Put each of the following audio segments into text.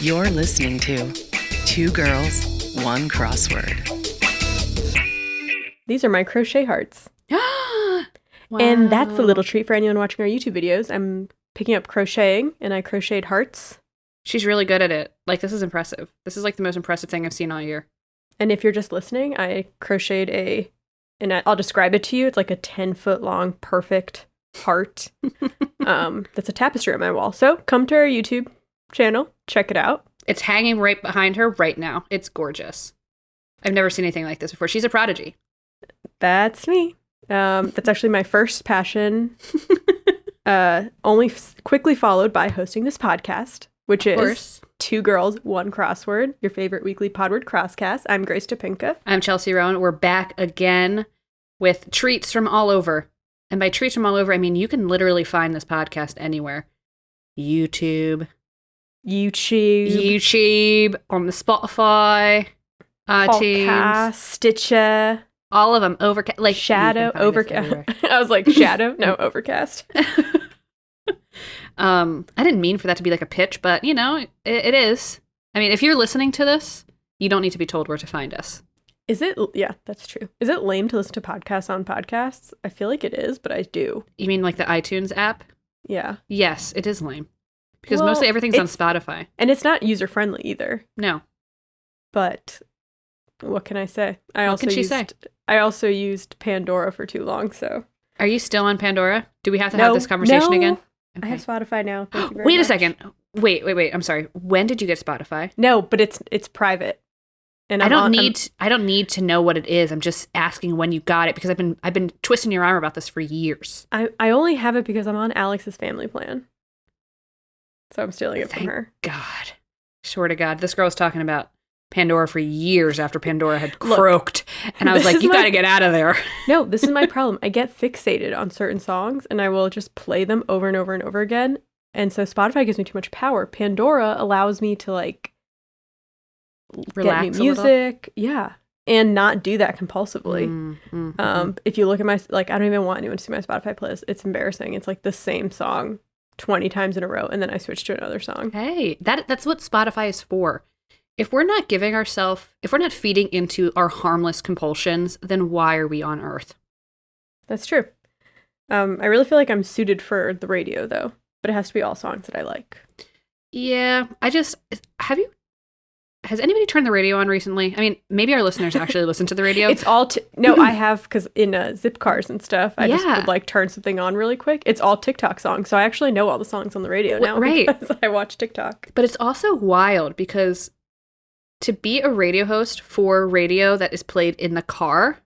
You're listening to Two Girls, One Crossword. These are my crochet hearts. Wow. And that's a little treat for anyone watching our YouTube videos. I'm picking up crocheting, and I crocheted hearts. She's really good at it. Like, this is impressive. This is like the most impressive thing I've seen all year. And if you're just listening, I crocheted I'll describe it to you. It's like a 10-foot long, perfect heart. That's a tapestry on my wall. So come to our YouTube channel, check it out. It's hanging right behind her right now. It's gorgeous. I've never seen anything like this before. She's a prodigy. That's me. That's actually my first passion. Quickly followed by hosting this podcast, which is Two Girls, One Crossword, your favorite weekly Podword Crosscast. I'm Grace Topinka. I'm Chelsea Rowan. We're back again with treats from all over. And by treats from all over, I mean you can literally find this podcast anywhere. YouTube, on the Spotify, iTunes, Stitcher, all of them. Overcast, like Shadow, Overcast. I was like Shadow, no Overcast. I didn't mean for that to be like a pitch, but you know, it is. I mean, if you're listening to this, you don't need to be told where to find us. Is it? Yeah, that's true. Is it lame to listen to podcasts on podcasts? I feel like it is, but I do. You mean like the iTunes app? Yeah. Yes, it is lame. Because mostly everything's on Spotify. And it's not user-friendly either. No. But what can I say? What can she say? I also used Pandora for too long, so. Are you still on Pandora? Do we have to have this conversation again? Okay. I have Spotify now. Thank you very Wait much. a second. Wait. I'm sorry. When did you get Spotify? No, but it's private. And I don't need to know what it is. I'm just asking when you got it because I've been twisting your arm about this for years. I only have it because I'm on Alex's family plan. So I'm stealing it from her. God. Swear to God. This girl was talking about Pandora for years after Pandora had croaked. And I was like, you got to get out of there. No, this is my problem. I get fixated on certain songs and I will just play them over and over and over again. And so Spotify gives me too much power. Pandora allows me to like relax get new music. Yeah. And not do that compulsively. If you look at my, like, I don't even want anyone to see my Spotify playlist. It's embarrassing. It's like the same song 20 times in a row. And then I switch to another song. Hey, that's what Spotify is for. If we're not if we're not feeding into our harmless compulsions, then why are we on Earth? That's true. I really feel like I'm suited for the radio, though. But it has to be all songs that I like. Yeah, has anybody turned the radio on recently? I mean, maybe our listeners actually listen to the radio. It's all, no, I have, because in zip cars and stuff, I just would like turn something on really quick. It's all TikTok songs, so I actually know all the songs on the radio now. Right. Because I watch TikTok. But it's also wild because to be a radio host for radio that is played in the car,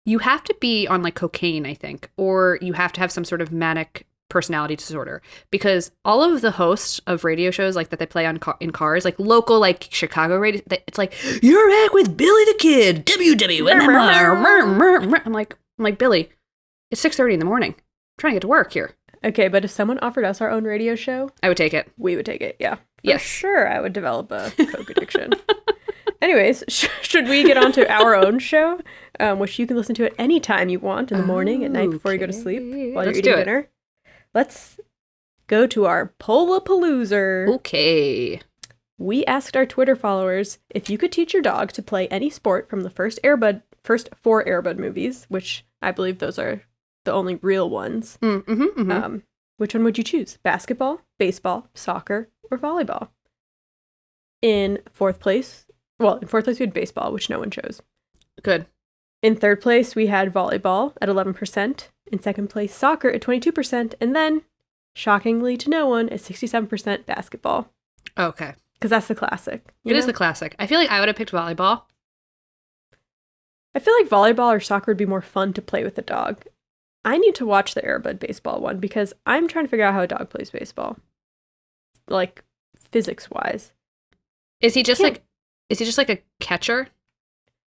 you have to be on like cocaine, I think, or you have to have some sort of manic personality disorder, because all of the hosts of radio shows like that they play in cars, like local, like Chicago radio, it's like, you're back with Billy the Kid, WWMR. I'm like Billy, it's 6:30 in the morning. I'm trying to get to work here. Okay, but if someone offered us our own radio show, I would take it. We would take it, yeah. Yes. Sure, I would develop a coke addiction. Anyways, should we get on to our own show, which you can listen to at any time you want, in the morning, at night, before you go to sleep, while you're eating dinner? Let's go to our Poll-a-palooza. Okay. We asked our Twitter followers if you could teach your dog to play any sport from the first four Air Bud movies, which I believe those are the only real ones. Which one would you choose? Basketball, baseball, soccer, or volleyball? In fourth place we had baseball, which no one chose. Good. In third place, we had volleyball at 11%. In second place, soccer at 22%. And then, shockingly to no one, at 67% basketball. Okay. Because that's the classic. It is the classic. I feel like I would have picked volleyball. I feel like volleyball or soccer would be more fun to play with a dog. I need to watch the Air Bud baseball one because I'm trying to figure out how a dog plays baseball. Like, physics-wise. Is he just like a catcher?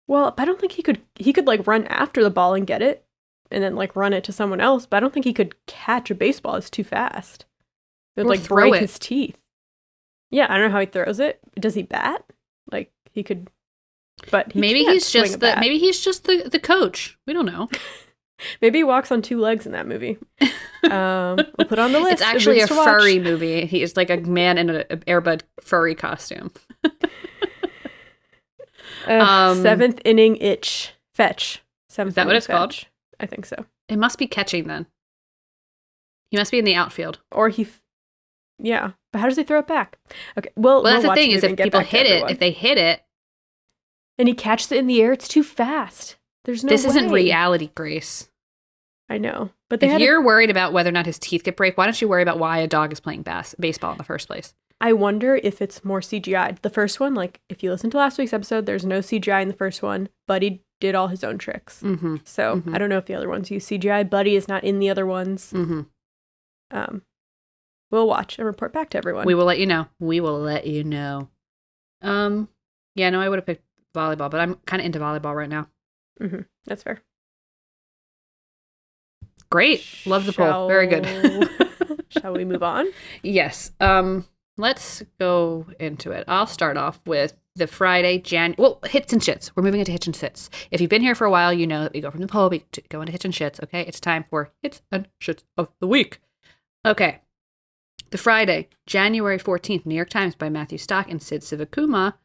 Well, I don't think he could like run after the ball and get it and then like run it to someone else, but I don't think he could catch a baseball. It's too fast. It would like break his teeth. Yeah, I don't know how he throws it. Does he bat? Like he could, but he maybe he's just the coach. We don't know. Maybe he walks on two legs in that movie. We'll put on the list. It's actually a movies to watch. furry movie. He's like a man in an Air Bud furry costume. Seventh inning itch. Fetch. Is that what it's called? I think so. It must be catching then. He must be in the outfield. Or yeah. But how does he throw it back? Okay. Well, that's the watch thing the is movie if and get people back to hit it, everyone. if they hit it, and he catches it in the air, it's too fast. There's no this way. isn't reality, Grace. I know. But they If you're worried about whether or not his teeth get break, why don't you worry about why a dog is playing baseball in the first place? I wonder if it's more CGI. The first one, like, if you listen to last week's episode, there's no CGI in the first one. Buddy did all his own tricks. Mm-hmm. So I don't know if the other ones use CGI. Buddy is not in the other ones. Mm-hmm. We'll watch and report back to everyone. We will let you know. Yeah, no, I would have picked volleyball, but I'm kind of into volleyball right now. Mm-hmm. That's fair. Great. Love the poll. Very good. Shall we move on? Yes. Let's go into it. I'll start off with the Friday, hits and shits. We're moving into hits and shits. If you've been here for a while, you know that we go from the poll, we go into hits and shits. Okay, it's time for hits and shits of the week. Okay. The Friday, January 14th, New York Times by Matthew Stock and Sid Sivakuma.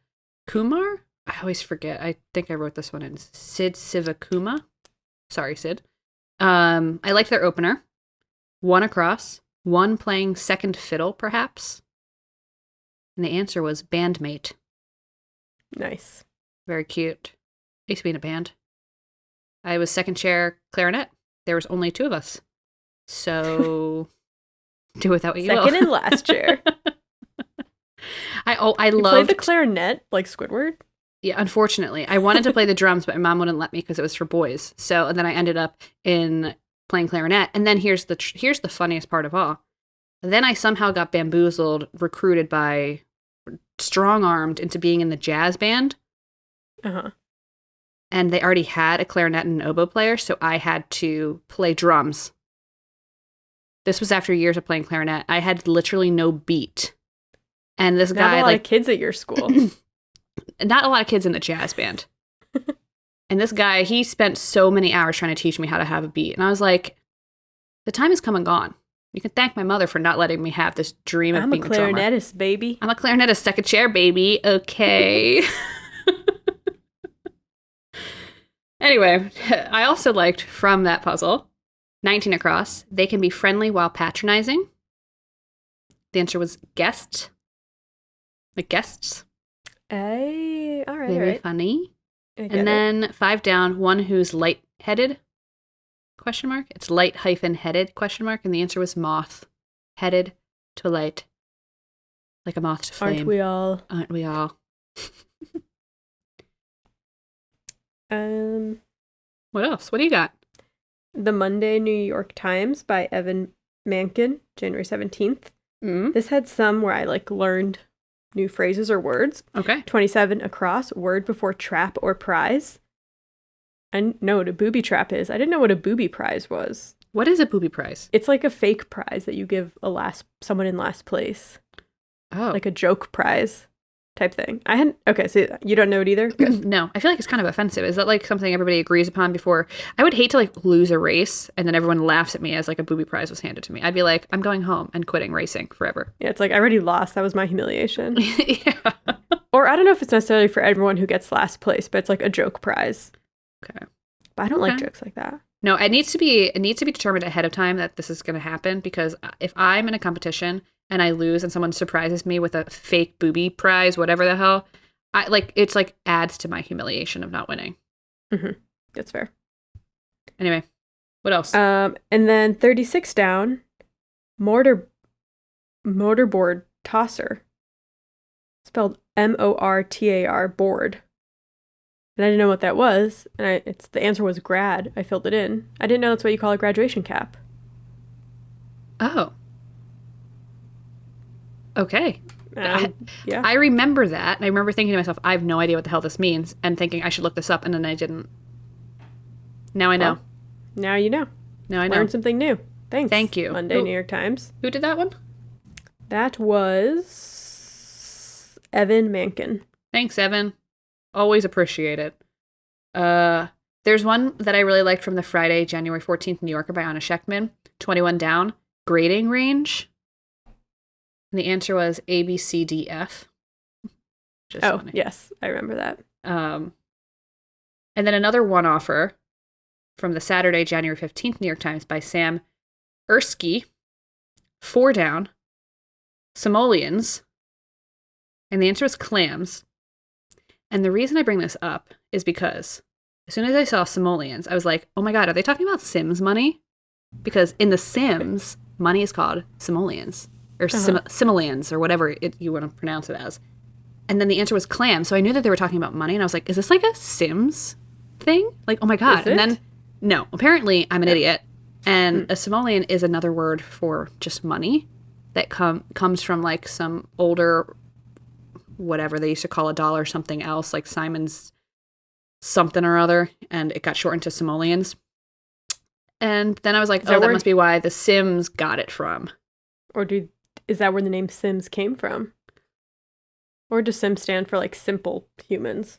Kumar? I always forget. I think I wrote this one in. Sid Sivakuma. Sorry, Sid. I liked their opener. One across. One playing second fiddle, perhaps. And the answer was bandmate. Nice. Very cute. I used to be in a band. I was second chair clarinet. There was only two of us. So do with that what you will. Second and last chair. I You loved played the clarinet like Squidward? Yeah, unfortunately. I wanted to play the drums, but my mom wouldn't let me because it was for boys. So and then I ended up in playing clarinet. And then here's the funniest part of all. Then I somehow got bamboozled, recruited by, strong-armed into being in the jazz band. Uh-huh. And they already had a clarinet and an oboe player, so I had to play drums. This was after years of playing clarinet. I had literally no beat. And this guy, not a lot of kids at your school. Not a lot of kids in the jazz band. And this guy, he spent so many hours trying to teach me how to have a beat. And I was like, the time has come and gone. You can thank my mother for not letting me have this dream of being a drummer. I'm a clarinetist, baby. I'm a clarinetist, second chair, baby. Okay. Anyway, I also liked from that puzzle, 19 across, they can be friendly while patronizing. The answer was guests. Like guests. Hey, all right. Very funny. And then 5 down, one who's light-headed, ? It's light-headed, ? And the answer was moth. Headed to light. Like a moth to flame. Aren't we all? Aren't we all? What else? What do you got? The Monday New York Times by Evan Mankin, January 17th. Mm. This had some where I learned new phrases or words. Okay. 27 across, word before trap or prize. I know what a booby trap is. I didn't know what a booby prize was. What is a booby prize? It's like a fake prize that you give someone in last place. Oh. Like a joke prize type thing. Okay, so you don't know it either? Good. No, I feel like it's kind of offensive. Is that like something everybody agrees upon before? I would hate to lose a race and then everyone laughs at me as a booby prize was handed to me. I'd be like, I'm going home and quitting racing forever. Yeah, it's like I already lost. That was my humiliation. Yeah. Or I don't know if it's necessarily for everyone who gets last place, but it's like a joke prize. Okay. But I don't like jokes like that. No, it needs to be determined ahead of time that this is going to happen, because if I'm in a competition and I lose and someone surprises me with a fake booby prize, whatever the hell, it's adds to my humiliation of not winning. Mm-hmm. That's fair. Anyway, what else? And then 36 down, mortarboard tosser, spelled MORTAR board. And I didn't know what that was, and the answer was grad. I filled it in. I didn't know that's what you call a graduation cap. Oh. Okay. Yeah. I remember that, and I remember thinking to myself, I have no idea what the hell this means, and thinking I should look this up, and then I didn't. Now I know. Well, now you know. Now I know. Learned something new. Thanks. Thank you. Monday, New York Times. Who did that one? That was Evan Mankin. Thanks, Evan. Always appreciate it. There's one that I really liked from the Friday, January 14th New Yorker by Anna Sheckman, 21 Down, grading range. And the answer was A, B, C, D, F. Just funny. Yes, I remember that. And then another one-offer from the Saturday, January 15th New York Times by Sam Ersky, 4 Down, simoleons, and the answer was clams. And the reason I bring this up is because as soon as I saw simoleons, I was like, oh my God, are they talking about Sims money? Because in The Sims, money is called simoleons, or simoleons, or whatever you want to pronounce it as. And then the answer was clam. So I knew that they were talking about money, and I was like, is this like a Sims thing? Like, oh my God. And then, no, apparently I'm an idiot. And a simoleon is another word for just money that comes from like some older, whatever they used to call a dollar something else, like Simon's something or other, and it got shortened to simoleons. And then I was like, that must be why the Sims got it from. Or is that where the name Sims came from? Or does Sims stand for like simple humans?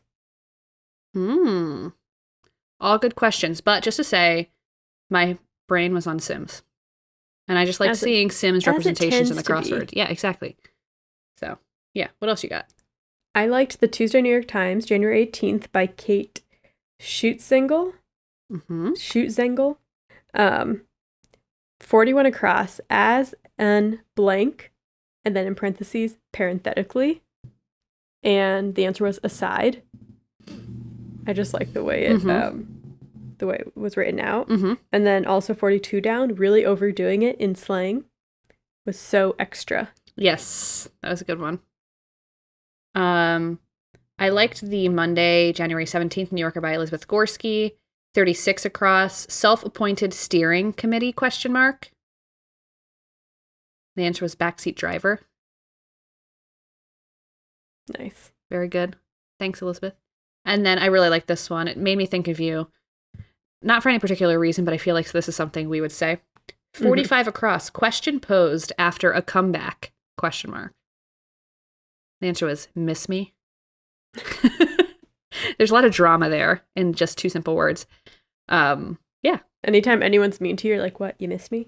All good questions. But just to say, my brain was on Sims. And I just like seeing Sims representations in the crossword. Yeah, exactly. So, yeah. What else you got? I liked the Tuesday New York Times, January 18th by Kate Schutzengle. Schutzengle. 41 across, as an blank, and then in parentheses, parenthetically. And the answer was aside. I just like the way it was written out. And then also 42 down, really overdoing it in slang, was so extra. Yes, that was a good one. I liked the Monday, January 17th New Yorker by Elizabeth Gorski, 36 across, self-appointed steering committee, question mark. The answer was backseat driver. Nice. Very good. Thanks, Elizabeth. And then I really like this one. It made me think of you. Not for any particular reason, but I feel like this is something we would say. 45 across, question posed after a comeback, question mark. The answer was, miss me. There's a lot of drama there in just 2 simple words. Yeah. Anytime anyone's mean to you, you're like, what, you miss me?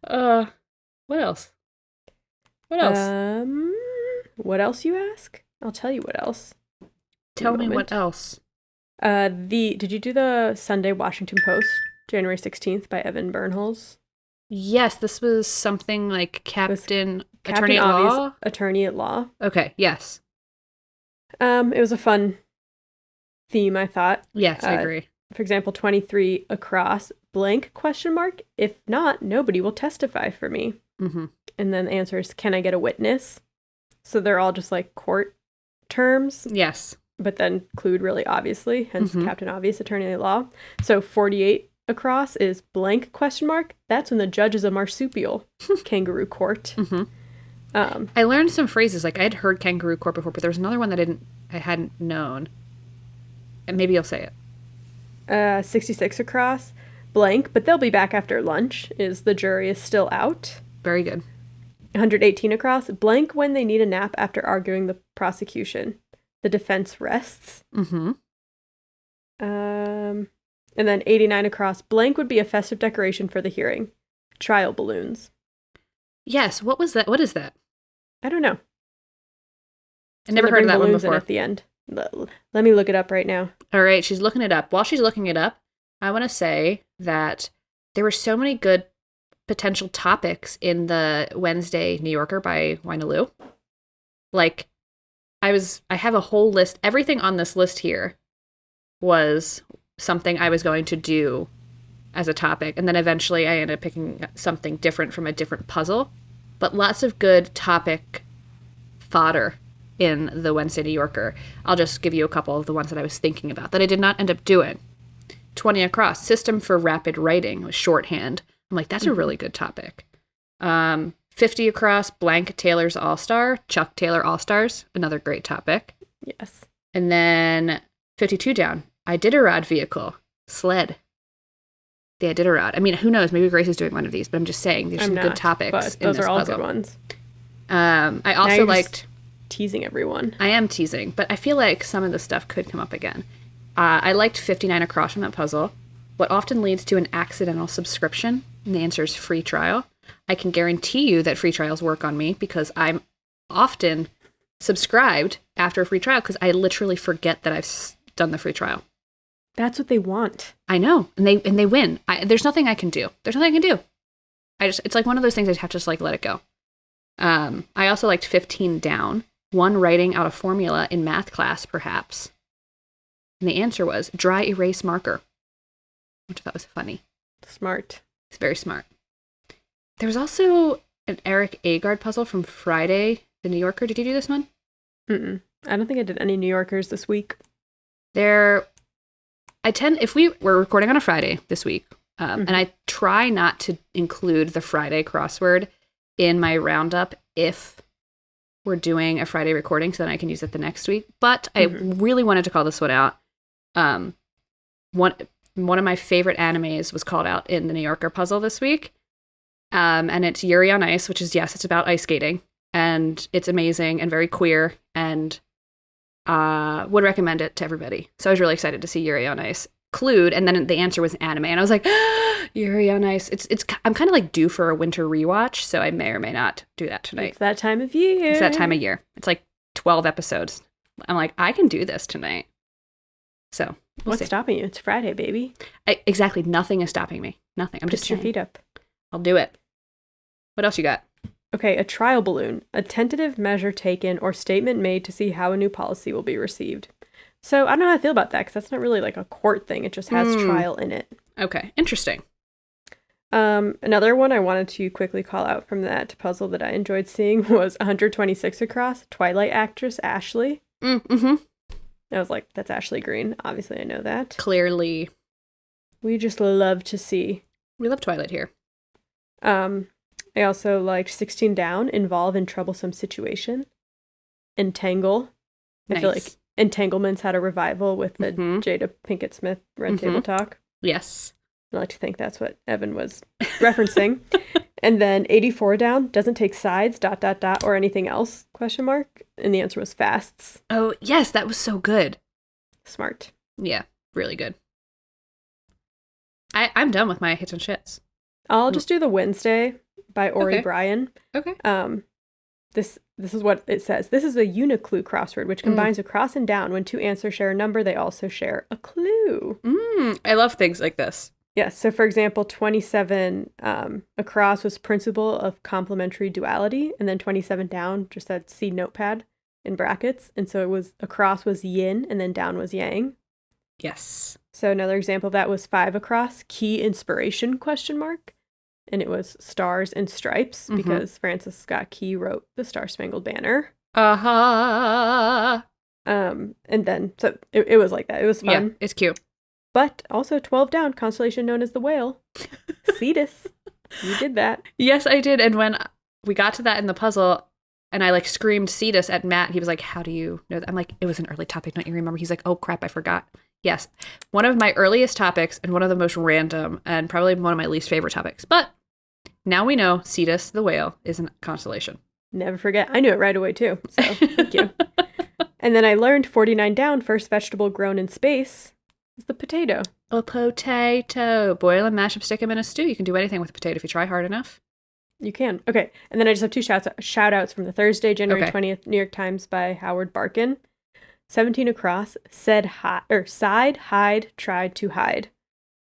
What else? What else? What else, you ask? I'll tell you what else. Tell me what else. Did you do the Sunday Washington Post, January 16th by Evan Bernholz? Yes, this was something like Captain Attorney at Law? Attorney at Law. Okay, yes. It was a fun theme, I thought. Yes, I agree. For example, 23 across, blank, question mark. If not, nobody will testify for me. And then the answer is, can I get a witness? So they're all just like court terms. Yes. But then clued really obviously, hence Captain Obvious, Attorney at Law. So 48 across is blank, question mark. That's when the judge is a marsupial. Kangaroo court. I learned some phrases, like I had heard kangaroo court before, but there was another one that I hadn't known. And maybe you'll say it. 66 across, blank, but they'll be back after lunch, is the jury is still out. Very good. 118 across, blank when they need a nap after arguing the prosecution. The defense rests. And then 89 across, blank would be a festive decoration for the hearing. Trial balloons. Yes, what was that? What is that? I don't know. I never heard of that one before. At the end. Let me look it up right now. All right, she's looking it up. While she's looking it up, I want to say that there were so many good potential topics in the Wednesday New Yorker by Wynaloo. Like, I have a whole list. Everything on this list here was something I was going to do as a topic. And then eventually I ended up picking something different from a different puzzle. But lots of good topic fodder in the Wednesday New Yorker. I'll just give you a couple of the ones that I was thinking about that I did not end up doing. 20 across, system for rapid writing was shorthand. I'm like, that's a really good topic. 50 across, blank Taylor's All-Star, Chuck Taylor All-Stars, another great topic. Yes. And then 52 down, Iditarod vehicle, sled. The Iditarod. I mean, who knows? Maybe Grace is doing one of these, but I'm just saying there's some good topics but in those this are all puzzle. good ones. I also liked teasing everyone. I am teasing, but I feel like some of this stuff could come up again. I liked 59 across from that puzzle. What often leads to an accidental subscription? And the answer is free trial. I can guarantee you that free trials work on me because I'm often subscribed after a free trial because I literally forget that I've done the free trial. That's what they want. I know, and they win. There's nothing I can do. It's like one of those things I have to just like let it go. I also liked 15 down. One writing out a formula in math class, perhaps. And the answer was dry erase marker, which I thought was funny. Smart. It's very smart. There was also an Eric Agard puzzle from Friday, the New Yorker. Did you do this one? Mm-mm. I don't think I did any New Yorkers this week. If we're recording on a Friday this week, and I try not to include the Friday crossword in my roundup if we're doing a Friday recording so that I can use it the next week. But I really wanted to call this one out. One of my favorite animes was called out in the New Yorker puzzle this week. And it's Yuri on Ice, which is, yes, it's about ice skating. And it's amazing and very queer and would recommend it to everybody. So I was really excited to see Yuri on Ice. Clued, and then the answer was anime. And I was like, Yuri on Ice. I'm kind of like due for a winter rewatch, so I may or may not do that tonight. It's that time of year. It's that time of year. It's like 12 episodes. I'm like, I can do this tonight. So what's stopping you? It's Friday, baby. Exactly. Nothing is stopping me. Nothing. I'm just Put your feet up. I'll do it. What else you got? Okay, a trial balloon. A tentative measure taken or statement made to see how a new policy will be received. So I don't know how I feel about that because that's not really like a court thing. It just has trial in it. Okay, interesting. Another one I wanted to quickly call out from that puzzle that I enjoyed seeing was 126 across, Twilight actress Ashley. Mm-hmm. I was like, that's Ashley Green. Obviously, I know that. Clearly. We just love to see. We love Twilight here. I also liked 16 down, involve in troublesome situation. Entangle. Nice. I feel like Entanglements had a revival with the Jada Pinkett Smith Red Table Talk. Yes. I like to think that's what Evan was referencing. And then 84 down, doesn't take sides, ... or anything else, ? And the answer was fasts. Oh, yes, that was so good. Smart. Yeah, really good. I'm done with my hits and shits. I'll just do the Wednesday by Ori Bryan. Okay. This is what it says. This is a uniclue crossword, which combines a cross and down. When two answers share a number, they also share a clue. I love things like this. Yes. So, for example, 27 across was principle of complementary duality, and then 27 down just said see notepad in brackets, and so it was across was yin, and then down was yang. Yes. So another example of that was 5 across, key inspiration ? And it was stars and stripes because Francis Scott Key wrote the Star Spangled Banner. Uh-huh. And then, so it was like that. It was fun. Yeah, it's cute. But also 12 down, constellation known as the whale. Cetus. You did that. Yes, I did. And when we got to that in the puzzle, and I like screamed Cetus at Matt, he was like, how do you know that? I'm like, it was an early topic, don't you remember? He's like, oh crap, I forgot. Yes. One of my earliest topics and one of the most random and probably one of my least favorite topics. But now we know Cetus, the whale, is a constellation. Never forget. I knew it right away, too. So, thank you. And then I learned 49 down, first vegetable grown in space is the potato. A potato. Boil and mash them, stick them in a stew. You can do anything with a potato if you try hard enough. You can. Okay. And then I just have 2 shout outs from the Thursday, January 20th, New York Times by Howard Barkin. 17 across, side, hide, tried to hide.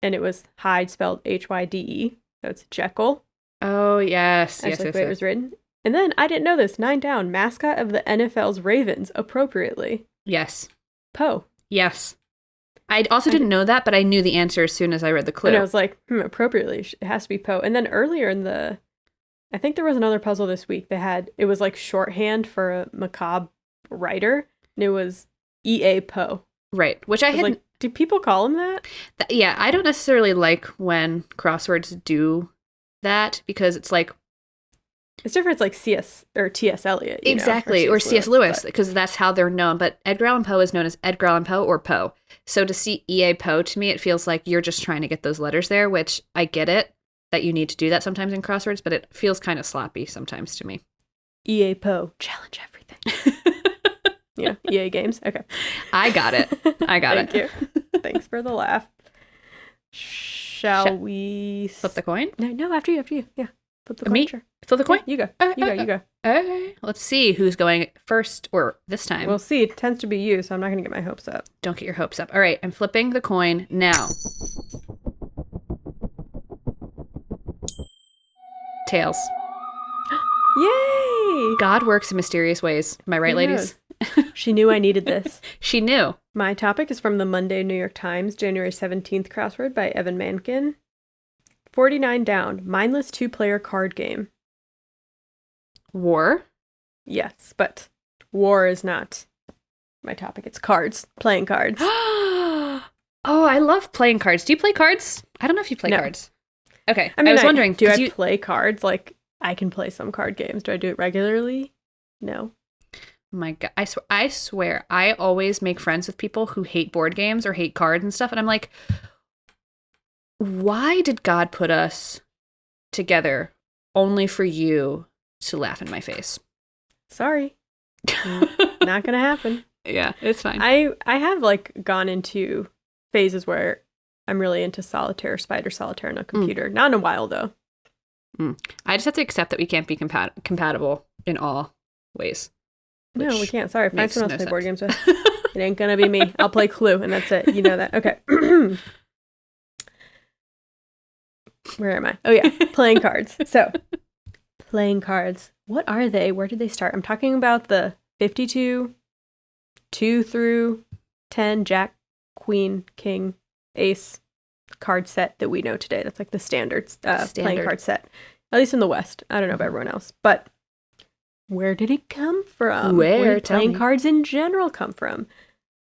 And it was hide spelled Hyde. So it's Jekyll. Oh, yes. That's the way it was written. And then, I didn't know this, 9 down, mascot of the NFL's Ravens, appropriately. Yes. Poe. Yes. I also didn't know that, but I knew the answer as soon as I read the clue. And I was like, appropriately, it has to be Poe. And then earlier in I think there was another puzzle this week it was like shorthand for a macabre writer, and it was E.A. Poe. Right, which I had... like, do people call him that? Yeah, I don't necessarily like when crosswords do that, because it's like... It's different. It's like C.S. or T.S. Eliot. Exactly, or C.S. Lewis, because that's how they're known. But Edgar Allan Poe is known as Edgar Allan Poe or Poe. So to see E.A. Poe, to me, it feels like you're just trying to get those letters there, which I get it, that you need to do that sometimes in crosswords, but it feels kind of sloppy sometimes to me. E.A. Poe, challenge everything. Yeah, EA Games. Okay. I got it. Thank you. Thanks for the laugh. Shall we Flip the coin? No, after you. Yeah. Flip the coin. Me? Sure. Flip the coin? Yeah, you go. Okay, You go. Okay. Let's see who's going first or this time. We'll see. It tends to be you, so I'm not going to get my hopes up. Don't get your hopes up. All right, I'm flipping the coin now. Tails. Yay! God works in mysterious ways. Am I right, Who ladies? She knew I needed this. She knew. My topic is from the Monday New York Times, January 17th crossword by Evan Mankin. 49 down. Mindless two-player card game. War. Yes, but war is not my topic. It's cards. Playing cards. Oh, I love playing cards. Do you play cards? I don't know if you play No. cards. Okay. I mean, was wondering. do I you... play cards? Like, I can play some card games. Do I do it regularly? No. My God, I swear, I always make friends with people who hate board games or hate cards and stuff, and I'm like, why did God put us together only for you to laugh in my face? Sorry. Not gonna happen. Yeah, it's fine. I have like gone into phases where I'm really into solitaire, spider solitaire on a computer. Not in a while though. I just have to accept that we can't be compatible in all ways. No, we can't. Sorry. Find someone else to play board games sense. with. It ain't gonna be me. I'll play Clue, and that's it. You know that. Okay. Where am I? Oh yeah, playing cards. So, playing cards. What are they? Where did they start? I'm talking about the 52, 2 through 10, Jack, Queen, King, Ace card set that we know today. That's like the standard playing card set, at least in the West. I don't know about everyone else, but where did it come from? Where did playing cards in general come from?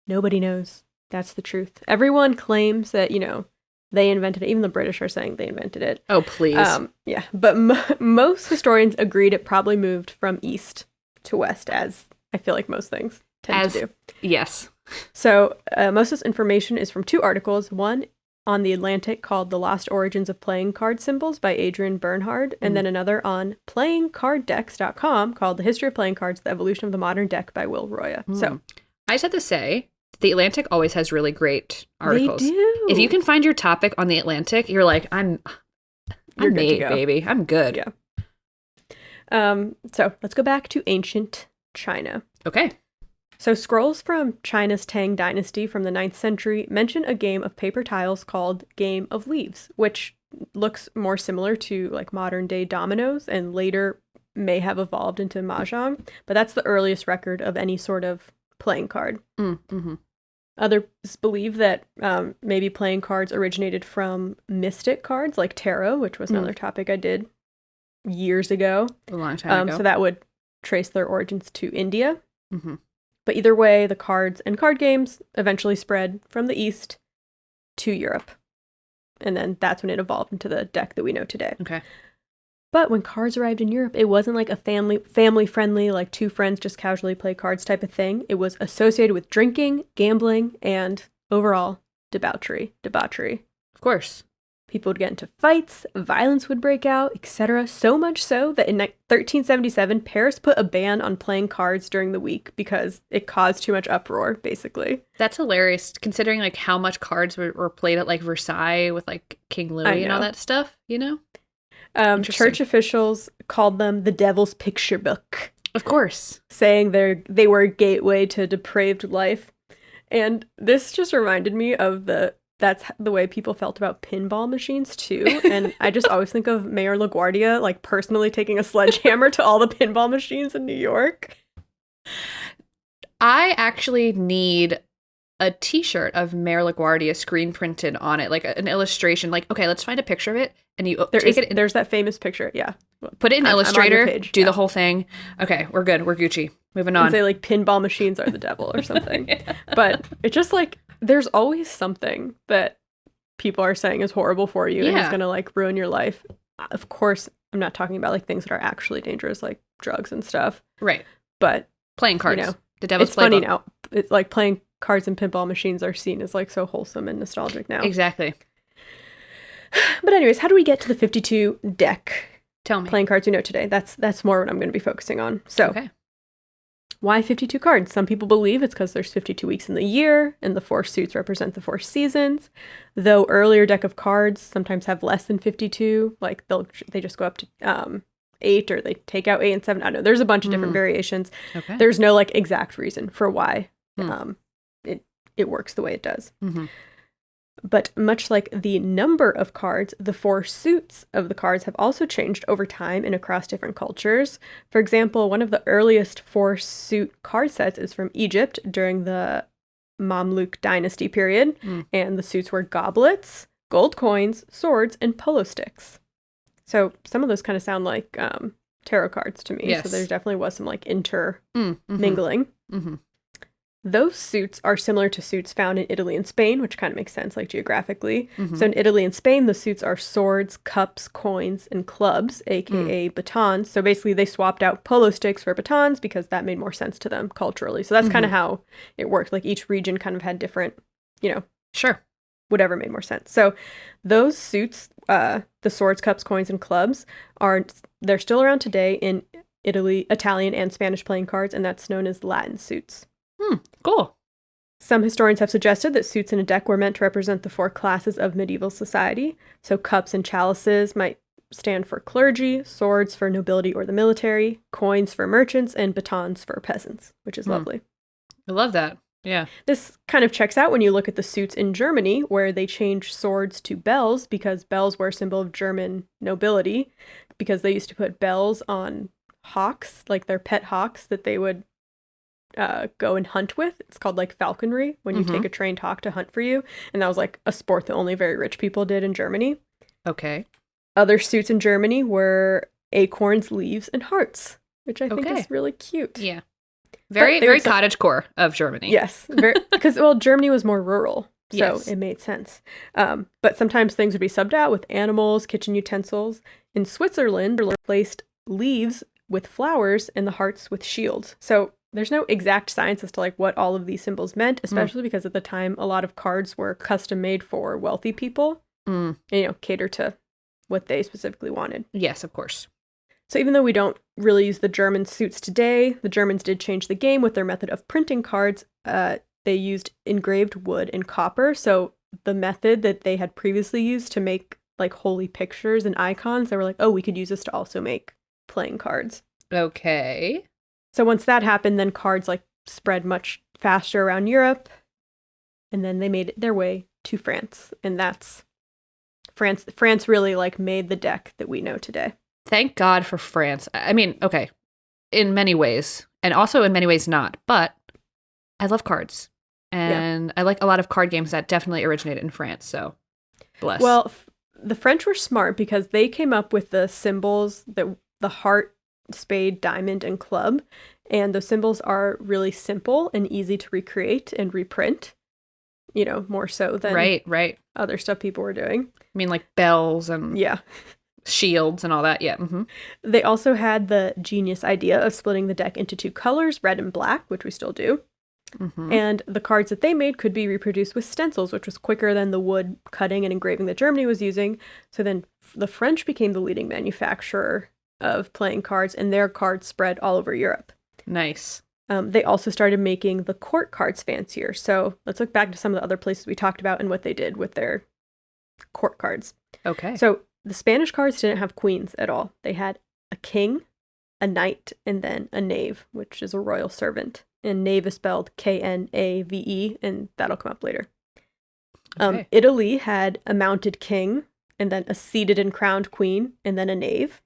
Nobody knows. That's the truth. Everyone claims that, you know, they invented it. Even the British are saying they invented it. Oh, please. Yeah, but most historians agreed it probably moved from east to west, as I feel like most things tend to do. Yes. So most of this information is from 2 articles. One on The Atlantic called The Lost Origins of Playing Card Symbols by Adrian Bernhard, and then another on playingcarddecks.com called The History of Playing Cards, The Evolution of the Modern Deck by Will Roya. So I just have to say, The Atlantic always has really great articles. They do. If you can find your topic on The Atlantic, you're like, I'm You're good made, to go. baby. I'm good. Yeah. So let's go back to ancient China. Okay. So scrolls from China's Tang Dynasty from the 9th century mention a game of paper tiles called Game of Leaves, which looks more similar to like modern day dominoes and later may have evolved into mahjong, but that's the earliest record of any sort of playing card. Mm-hmm. Others believe that maybe playing cards originated from mystic cards like tarot, which was another topic I did years ago. A long time ago. So that would trace their origins to India. Mm-hmm. But either way, the cards and card games eventually spread from the East to Europe. And then that's when it evolved into the deck that we know today. Okay. But when cards arrived in Europe, it wasn't like a family-friendly, like 2 friends just casually play cards type of thing. It was associated with drinking, gambling, and overall debauchery. Of course. People would get into fights, violence would break out, etc. So much so that in 1377, Paris put a ban on playing cards during the week because it caused too much uproar, basically. That's hilarious, considering like how much cards were played at like Versailles with like King Louis and all that stuff, you know? Church officials called them the Devil's Picture Book. Of course. Saying they were a gateway to depraved life. And this just reminded me of that's the way people felt about pinball machines too. And I just always think of Mayor LaGuardia like personally taking a sledgehammer to all the pinball machines in New York. I actually need a t-shirt of Mayor LaGuardia screen printed on it, like an illustration. Like, okay, let's find a picture of it. And you there's that famous picture. Yeah. Put it in Illustrator, page, do the whole thing. Okay, we're good. We're Gucci. Moving on. And say like pinball machines are the devil or something. Yeah. But it's just like, there's always something that people are saying is horrible for you and is going to like ruin your life. Of course, I'm not talking about like things that are actually dangerous, like drugs and stuff. Right. But playing cards. You know, the devil's it's funny playbook. now. It's like playing cards and pinball machines are seen as like so wholesome and nostalgic now. Exactly. But anyways, how do we get to the 52 deck? Tell me. Playing cards we know today. That's more what I'm going to be focusing on. So, okay. Why 52 cards? Some people believe it's because there's 52 weeks in the year, and the 4 suits represent the 4 seasons. Though earlier deck of cards sometimes have less than 52, like they just go up to 8, or they take out 8 and 7. I don't know. There's a bunch of different variations. Okay. There's no like exact reason for why it works the way it does. Mm-hmm. But much like the number of cards, the 4 suits of the cards have also changed over time and across different cultures. For example, one of the earliest 4 suit card sets is from Egypt during the Mamluk dynasty period, and the suits were goblets, gold coins, swords, and polo sticks. So some of those kind of sound like tarot cards to me. Yes. So there definitely was some like intermingling. Mm-hmm. Those suits are similar to suits found in Italy and Spain, which kind of makes sense, like geographically. Mm-hmm. So in Italy and Spain, the suits are swords, cups, coins, and clubs, aka batons. So basically they swapped out polo sticks for batons because that made more sense to them culturally. So that's kind of how it worked. Like each region kind of had different, Sure. whatever made more sense. So those suits, the swords, cups, coins, and clubs, they're still around today in Italy, Italian, and Spanish playing cards, and that's known as Latin suits. Cool. Some historians have suggested that suits in a deck were meant to represent the 4 classes of medieval society. So cups and chalices might stand for clergy, swords for nobility or the military, coins for merchants, and batons for peasants, which is lovely. I love that. Yeah. This kind of checks out when you look at the suits in Germany, where they changed swords to bells because bells were a symbol of German nobility, because they used to put bells on hawks, like their pet hawks that they would go and hunt with. It's called like falconry, when you take a trained hawk to hunt for you. And that was like a sport that only very rich people did in Germany. Okay. Other suits in Germany were acorns, leaves, and hearts, which I think is really cute. Yeah. Very cottagecore of Germany. Yes. Because, Germany was more rural. So it made sense. But sometimes things would be subbed out with animals, kitchen utensils. In Switzerland, they replaced leaves with flowers and the hearts with shields. So there's no exact science as to like what all of these symbols meant, especially because at the time a lot of cards were custom made for wealthy people and, cater to what they specifically wanted. Yes, of course. So even though we don't really use the German suits today, the Germans did change the game with their method of printing cards. They used engraved wood and copper. So the method that they had previously used to make like holy pictures and icons, they were like, oh, we could use this to also make playing cards. Okay. So once that happened, then cards like spread much faster around Europe, and then they made their way to France, and that's France. France really like made the deck that we know today. Thank God for France. I mean, okay, in many ways, and also in many ways not, but I love cards, and I like a lot of card games that definitely originated in France, so bless. Well, the French were smart because they came up with the symbols, that the heart, spade, diamond, and club, and those symbols are really simple and easy to recreate and reprint, more so than right other stuff people were doing. I mean, like bells and shields and all that. Yeah. Mm-hmm. They also had the genius idea of splitting the deck into 2 colors, red and black, which we still do. Mm-hmm. And the cards that they made could be reproduced with stencils, which was quicker than the wood cutting and engraving that Germany was using. So then the French became the leading manufacturer of playing cards, and their cards spread all over Europe. Nice. They also started making the court cards fancier. So let's look back to some of the other places we talked about and what they did with their court cards. Okay. So the Spanish cards didn't have queens at all. They had a king, a knight, and then a knave, which is a royal servant. And knave is spelled Knave, and that'll come up later. Okay. Italy had a mounted king, and then a seated and crowned queen, and then a knave.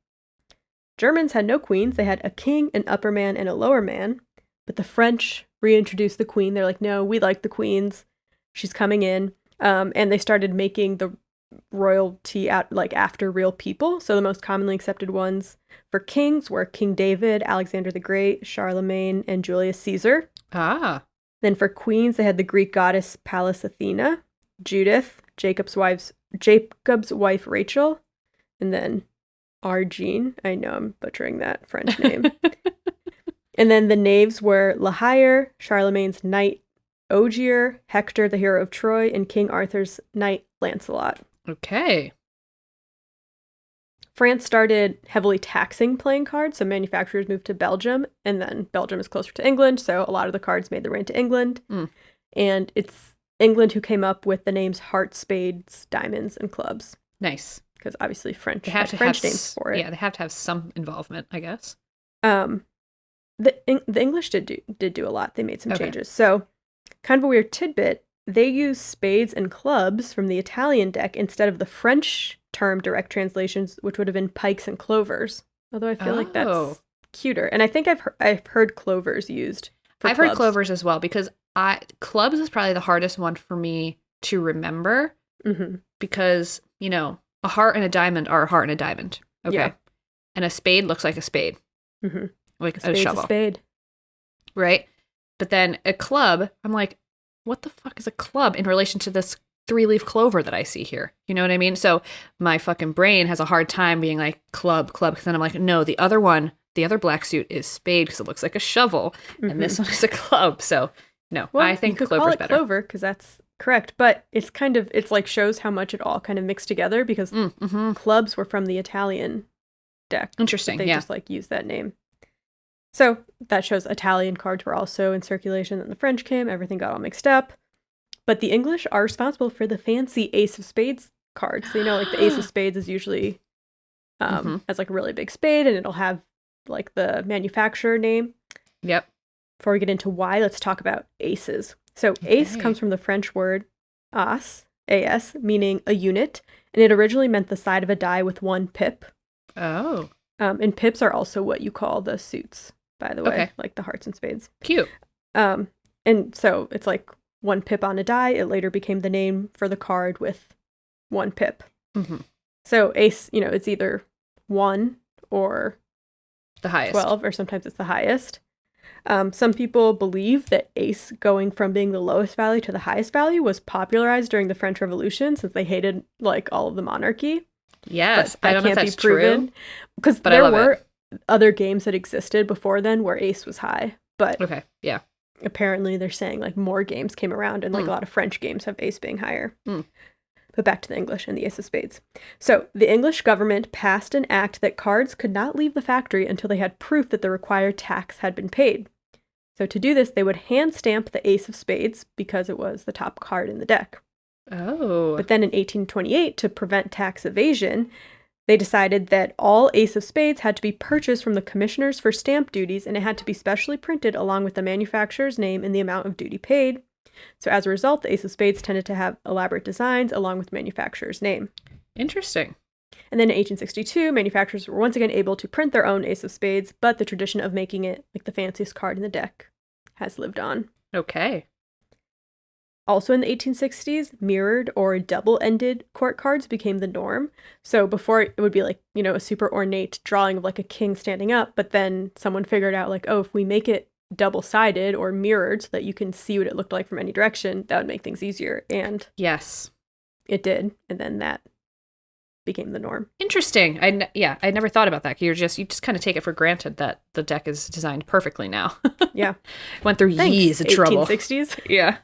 Germans had no queens. They had a king, an upper man, and a lower man. But the French reintroduced the queen. They're like, no, we like the queens. She's coming in. And they started making the royalty after real people. So the most commonly accepted ones for kings were King David, Alexander the Great, Charlemagne, and Julius Caesar. Ah. Then for queens, they had the Greek goddess Pallas Athena, Judith, Jacob's wife Rachel, and then Argene. I know I'm butchering that French name. And then the knaves were La Hire, Charlemagne's knight Ogier, Hector, the hero of Troy, and King Arthur's knight Lancelot. Okay. France started heavily taxing playing cards, so manufacturers moved to Belgium, and then Belgium is closer to England, so a lot of the cards made their way into England. And it's England who came up with the names hearts, spades, diamonds, and clubs. Nice. Because obviously French They have to French have names for it. Yeah, they have to have some involvement, I guess. The English did do a lot. They made some changes. So, kind of a weird tidbit, they use spades and clubs from the Italian deck instead of the French term direct translations, which would have been pikes and clovers. Although I feel like that's cuter. And I think I've heard clovers used for I've clubs. heard clovers as well, because clubs is probably the hardest one for me to remember, because, you know, a heart and a diamond are a heart and a diamond. Okay. Yeah. And a spade looks like a spade. Like a shovel. A spade. Right? But then a club, I'm like, what the fuck is a club in relation to this 3-leaf clover that I see here? You know what I mean? So my fucking brain has a hard time being like club, because then I'm like, no, the other black suit is spade because it looks like a shovel, and this one is a club. So no, well, I think clover's better. Clover because that's correct, but it's like shows how much it all kind of mixed together because clubs were from the Italian deck. Interesting. They just like used that name. So that shows Italian cards were also in circulation. Then the French came, everything got all mixed up. But the English are responsible for the fancy Ace of Spades cards. So, you know, like the Ace of Spades is usually as like a really big spade, and it'll have like the manufacturer name. Yep. Before we get into why, let's talk about aces. So ace comes from the French word as, A-S, meaning a unit, and it originally meant the side of a die with one pip. Oh. And pips are also what you call the suits, by the way, like the hearts and spades. Cute. And so it's like one pip on a die. It later became the name for the card with one pip. So ace, you know, it's either 1 or the highest. 12, or sometimes it's the highest. Some people believe that ace going from being the lowest value to the highest value was popularized during the French Revolution, since they hated like all of the monarchy. Yes, but that I don't know if can't that's be proven, true. Because there were other games that existed before then where ace was high. But apparently they're saying like more games came around, and like a lot of French games have ace being higher. But back to the English and the Ace of Spades. So the English government passed an act that cards could not leave the factory until they had proof that the required tax had been paid. So to do this, they would hand stamp the Ace of Spades because it was the top card in the deck. Oh. But then in 1828, to prevent tax evasion, they decided that all Ace of Spades had to be purchased from the commissioners for stamp duties, and it had to be specially printed along with the manufacturer's name and the amount of duty paid. So as a result, the Ace of Spades tended to have elaborate designs along with the manufacturer's name. Interesting. And then in 1862, manufacturers were once again able to print their own Ace of Spades, but the tradition of making it like the fanciest card in the deck has lived on. Okay. Also in the 1860s, mirrored or double-ended court cards became the norm. So before it would be like, you know, a super ornate drawing of like a king standing up, but then someone figured out like, oh, if we make it double-sided or mirrored so that you can see what it looked like from any direction, that would make things easier. And yes, it did. And then that became the norm. Interesting. I never thought about that. You just kind of take it for granted that the deck is designed perfectly now. Yeah. Went through years of trouble. 1860s. Yeah.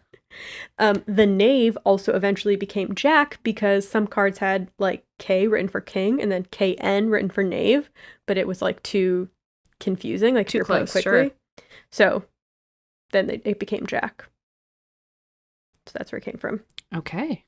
The knave also eventually became jack because some cards had like K written for king and then KN written for knave, but it was like too confusing, like too close, quickly. Sure. So then it became jack. So that's where it came from. Okay.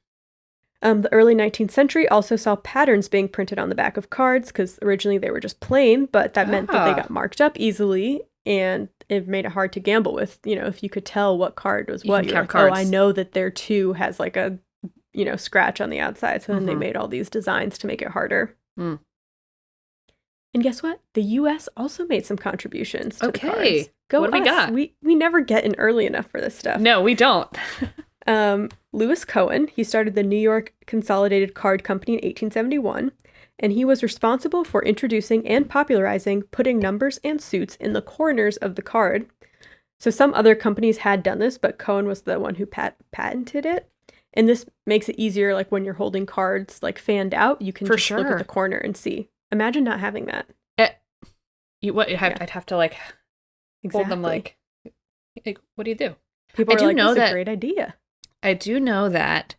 The early 19th century also saw patterns being printed on the back of cards because originally they were just plain, but that meant that they got marked up easily, and it made it hard to gamble with. You know, if you could tell what card was what, you're like, oh, I know that their 2 has like a, you know, scratch on the outside. So then they made all these designs to make it harder. And guess what? The U.S. also made some contributions to the cards. Go what do we got? We never get in early enough for this stuff. No, we don't. Lewis Cohen, he started the New York Consolidated Card Company in 1871, and he was responsible for introducing and popularizing putting numbers and suits in the corners of the card. So some other companies had done this, but Cohen was the one who patented it. And this makes it easier, like when you're holding cards like fanned out, you can just look at the corner and see. Imagine not having that. I'd have to like hold them like what do you do? People are like, this is a great idea. I do know that,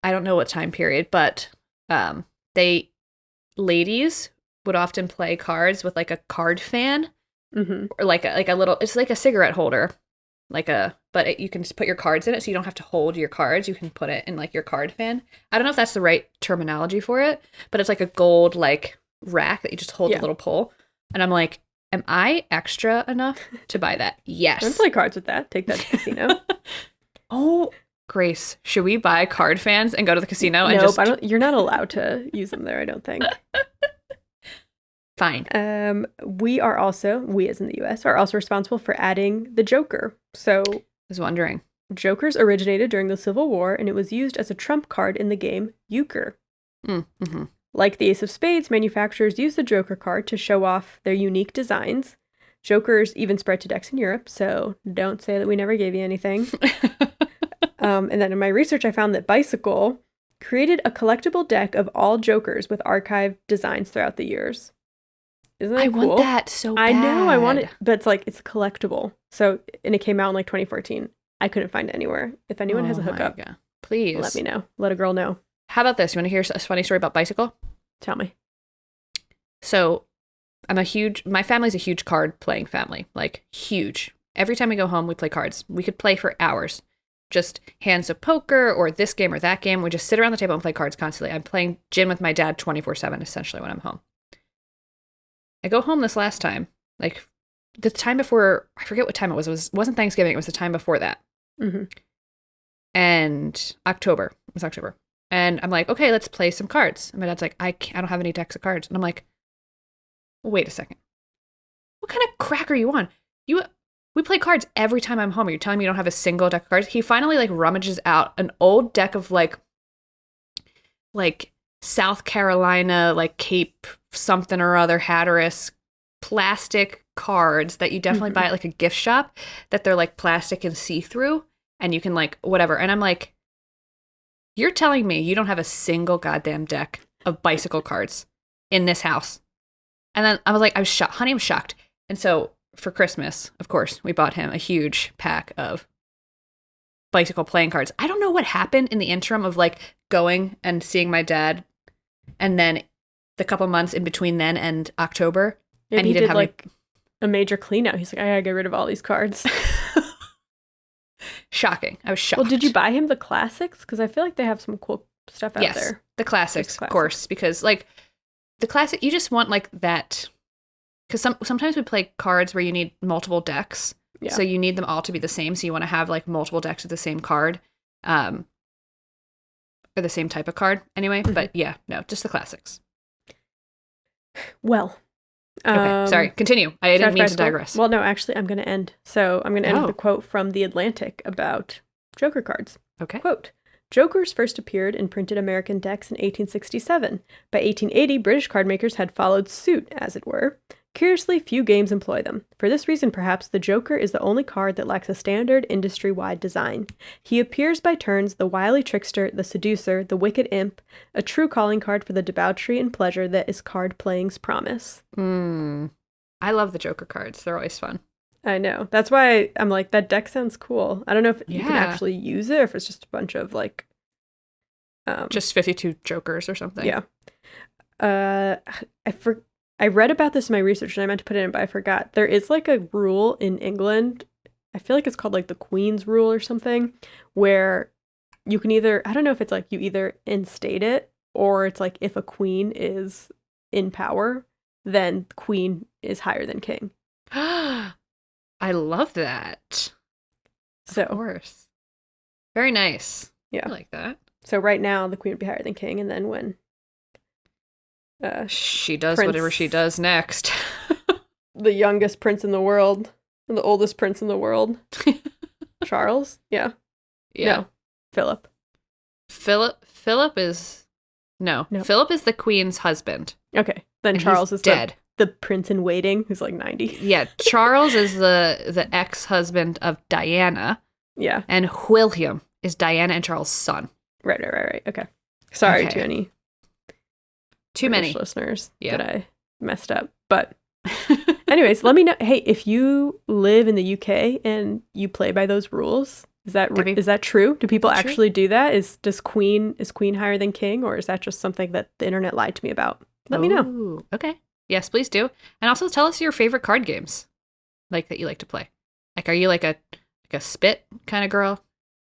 I don't know what time period, but they ladies would often play cards with like a card fan Mm-hmm. or like a little, it's like a cigarette holder, you can just put your cards in it, so you don't have to hold your cards. You can put it in like your card fan. I don't know if that's the right terminology for it, but it's like a gold like rack that you just hold a little pull. And I'm like, am I extra enough to buy that? Yes. I'd play cards with that. Take that to the casino. Oh, Grace, should we buy card fans and go to the casino? And Nope, you're not allowed to use them there, I don't think. Fine. We as in the US, are also responsible for adding the Joker. So I was wondering. Jokers originated during the Civil War, and it was used as a trump card in the game Euchre. Mm-hmm. Like the Ace of Spades, manufacturers use the Joker card to show off their unique designs. Jokers even spread to decks in Europe, so don't say that we never gave you anything. And then in my research, I found that Bicycle created a collectible deck of all Jokers with archived designs throughout the years. Isn't that cool? I want that so bad. I know, I want it, but it's collectible. So, and it came out in like 2014. I couldn't find it anywhere. If anyone has a hookup, please let me know. Let a girl know. How about this? You want to hear a funny story about Bicycle? Tell me. So, my family's a huge card playing family, like huge. Every time we go home, we play cards. We could play for hours. Just hands of poker or this game or that game. We just sit around the table and play cards constantly. I'm playing gin with my dad 24/7 essentially when I'm home. I go home this last time, like the time before, I forget what time it was. It wasn't Thanksgiving. It was the time before that. Mm-hmm. And it was October. And I'm like, okay, let's play some cards. And my dad's like, I don't have any decks of cards. And I'm like, wait a second. What kind of crack are you on? We play cards every time I'm home. Are you telling me you don't have a single deck of cards? He finally like rummages out an old deck of like South Carolina, like Cape something or other, Hatteras plastic cards that you definitely buy at like a gift shop, that they're like plastic and see-through and you can like whatever. And I'm like, you're telling me you don't have a single goddamn deck of Bicycle cards in this house? And then I was like, I was shocked. Honey, I was shocked. And so for Christmas, of course, we bought him a huge pack of Bicycle playing cards. I don't know what happened in the interim of like going and seeing my dad, and then the couple months in between then and October. Maybe and he didn't have like a major clean out. He's like, I gotta get rid of all these cards. Shocking. I was shocked. Well, did you buy him the classics? Because I feel like they have some cool stuff out there. Yes, the classics, of course, because like the classic, you just want like that. Because sometimes we play cards where you need multiple decks. Yeah. So you need them all to be the same. So you want to have like multiple decks of the same card. Or the same type of card anyway. But yeah, no, just the classics. Well. Okay, sorry. Continue. I didn't mean to digress. Well, no, actually, I'm going to end. So I'm going to end with a quote from The Atlantic about Joker cards. Okay. Quote, Jokers first appeared in printed American decks in 1867. By 1880, British card makers had followed suit, as it were. Curiously, few games employ them. For this reason, perhaps, the Joker is the only card that lacks a standard industry-wide design. He appears by turns the wily trickster, the seducer, the wicked imp, a true calling card for the debauchery and pleasure that is card playing's promise. I love the Joker cards. They're always fun. I know. That's why I'm like, that deck sounds cool. I don't know if you can actually use it or if it's just a bunch of like... just 52 Jokers or something. Yeah. I read about this in my research and I meant to put it in, but I forgot. There is like a rule in England, I feel like it's called like the Queen's Rule or something, where you can either, I don't know if it's like you either instate it or it's like if a queen is in power, then queen is higher than king. I love that. So, of course. Very nice. Yeah. I like that. So right now the queen would be higher than king, and then when she does whatever she does next. The youngest prince in the world, and the oldest prince in the world. Charles? Yeah. No. Philip. Philip is no. Philip is the queen's husband. Okay. Then and Charles is dead. The prince in waiting who's like 90. Yeah. Charles is the ex-husband of Diana. Yeah. And William is Diana and Charles' son. Right. Okay. Sorry to any too many listeners that I messed up. But anyways, let me know. Hey, if you live in the UK and you play by those rules, is that true? Do people actually do that? Is queen higher than king, or is that just something that the internet lied to me about? let me know. Ooh, okay. Yes, please do. And also tell us your favorite card games like that you like to play. Like, are you like a spit kind of girl?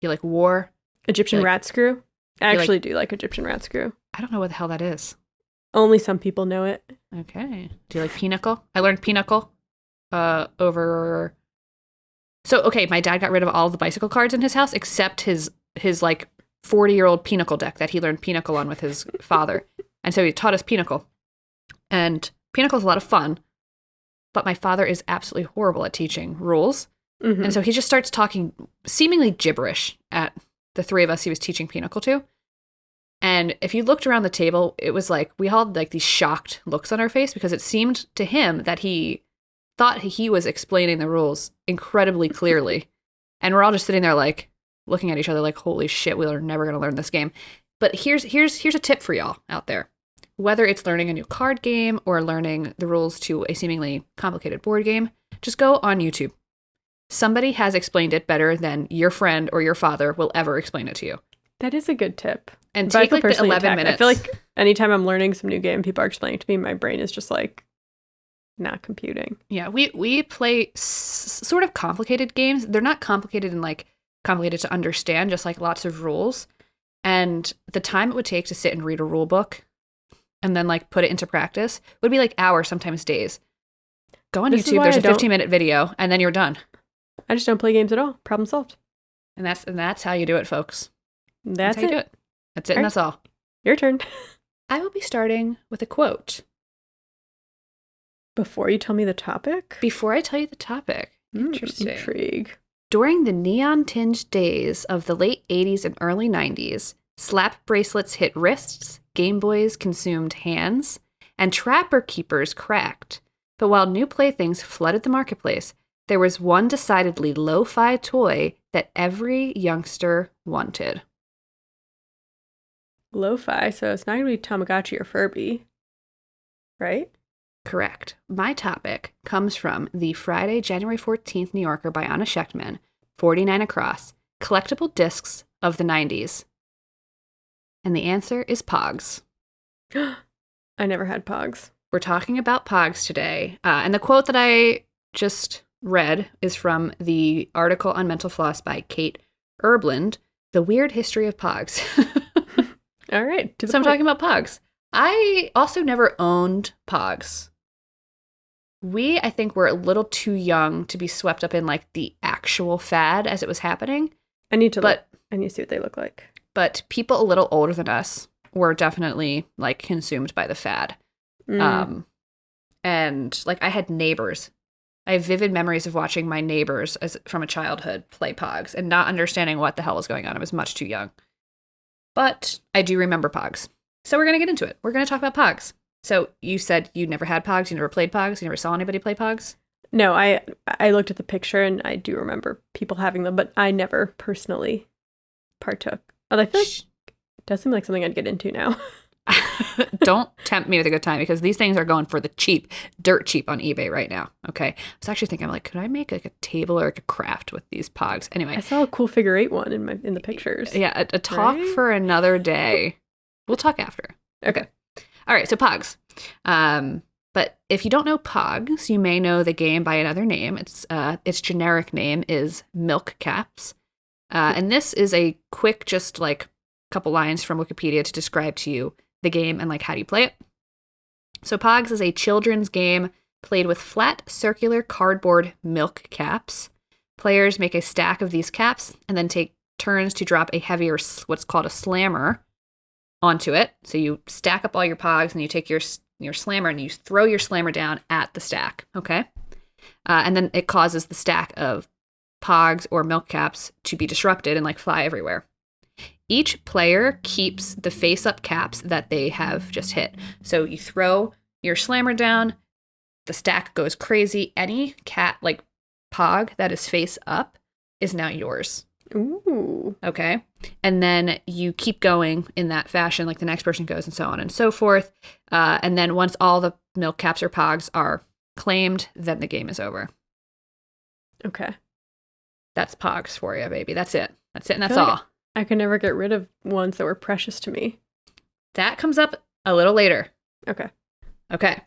You like war? Egyptian like- rat screw. I you actually do like Egyptian rat screw. I don't know what the hell that is. Only some people know it. Okay. Do you like Pinochle? I learned Pinochle over. So, okay, my dad got rid of all the bicycle cards in his house except his like 40-year-old Pinochle deck that he learned Pinochle on with his father. And so he taught us Pinochle. And Pinocle's a lot of fun, but my father is absolutely horrible at teaching rules. Mm-hmm. And so he just starts talking seemingly gibberish at the three of us he was teaching Pinochle to. And if you looked around the table, it was like we all had like these shocked looks on our face because it seemed to him that he thought he was explaining the rules incredibly clearly. And we're all just sitting there like looking at each other like, holy shit, we are never going to learn this game. But here's a tip for y'all out there. Whether it's learning a new card game or learning the rules to a seemingly complicated board game, just go on YouTube. Somebody has explained it better than your friend or your father will ever explain it to you. That is a good tip. And But I take feel like the personally 11 attacked. minutes. I feel like anytime I'm learning some new game, people are explaining it to me, my brain is just like not computing. Yeah, we play sort of complicated games. They're not complicated in like complicated to understand, just like lots of rules. And the time it would take to sit and read a rule book and then like put it into practice would be like hours, sometimes days. Go on This is YouTube, why there's I a don't- 15-minute video, and then you're done. I just don't play games at all. Problem solved. And that's how you do it, folks. That's how you it. do it. That's it, and All right. that's all. Your turn. I will be starting with a quote. Before you tell me the topic? Before I tell you the topic, interesting. Intrigue. During the neon-tinged days of the late 80s and early 90s, slap bracelets hit wrists, Game Boys consumed hands, and Trapper Keepers cracked. But while new playthings flooded the marketplace, there was one decidedly lo-fi toy that every youngster wanted. Lo-fi, so it's not going to be Tamagotchi or Furby, right? Correct. My topic comes from the Friday, January 14th New Yorker by Anna Schechtman, 49 across, collectible discs of the 90s. And the answer is Pogs. I never had Pogs. We're talking about Pogs today. And the quote that I just read is from the article on Mental Floss by Kate Erbland, The Weird History of Pogs. All right. So I'm talking about Pogs. I also never owned Pogs. I think, were a little too young to be swept up in like the actual fad as it was happening. I need to but- I need to see what they look like. But people a little older than us were definitely like consumed by the fad. And like I had neighbors. I have vivid memories of watching my neighbors from a childhood play Pogs and not understanding what the hell was going on. I was much too young. But I do remember Pogs. So we're going to get into it. We're going to talk about Pogs. So you said you never had Pogs, you never played Pogs, you never saw anybody play Pogs? No, I looked at the picture and I do remember people having them, but I never personally partook. Although I feel like it does seem like something I'd get into now. Don't tempt me with a good time because these things are going for the cheap, dirt cheap on eBay right now. Okay. I was actually thinking, I'm like, could I make like a table or like a craft with these Pogs? Anyway. I saw a cool figure 8 one in the pictures. Yeah, a talk Right? for another day. We'll talk after. Okay. All right, so Pogs. But if you don't know Pogs, you may know the game by another name. Its generic name is Milk Caps. And this is a quick, just like couple lines from Wikipedia to describe to you the game and like how do you play it. So Pogs is a children's game played with flat circular cardboard milk caps. Players make a stack of these caps and then take turns to drop a heavier, what's called a slammer, onto it. So you stack up all your Pogs and you take your slammer and you throw your slammer down at the stack, okay? And then it causes the stack of Pogs or milk caps to be disrupted and like fly everywhere. Each player keeps the face-up caps that they have just hit. So you throw your slammer down, the stack goes crazy. Any like Pog that is face up is now yours. Ooh. Okay. And then you keep going in that fashion, like the next person goes and so on and so forth. And then once all the milk caps or Pogs are claimed, then the game is over. Okay. That's Pogs for you, baby. That's it. That's it. And that's feel like all. I could never get rid of ones that were precious to me. That comes up a little later. Okay. Okay.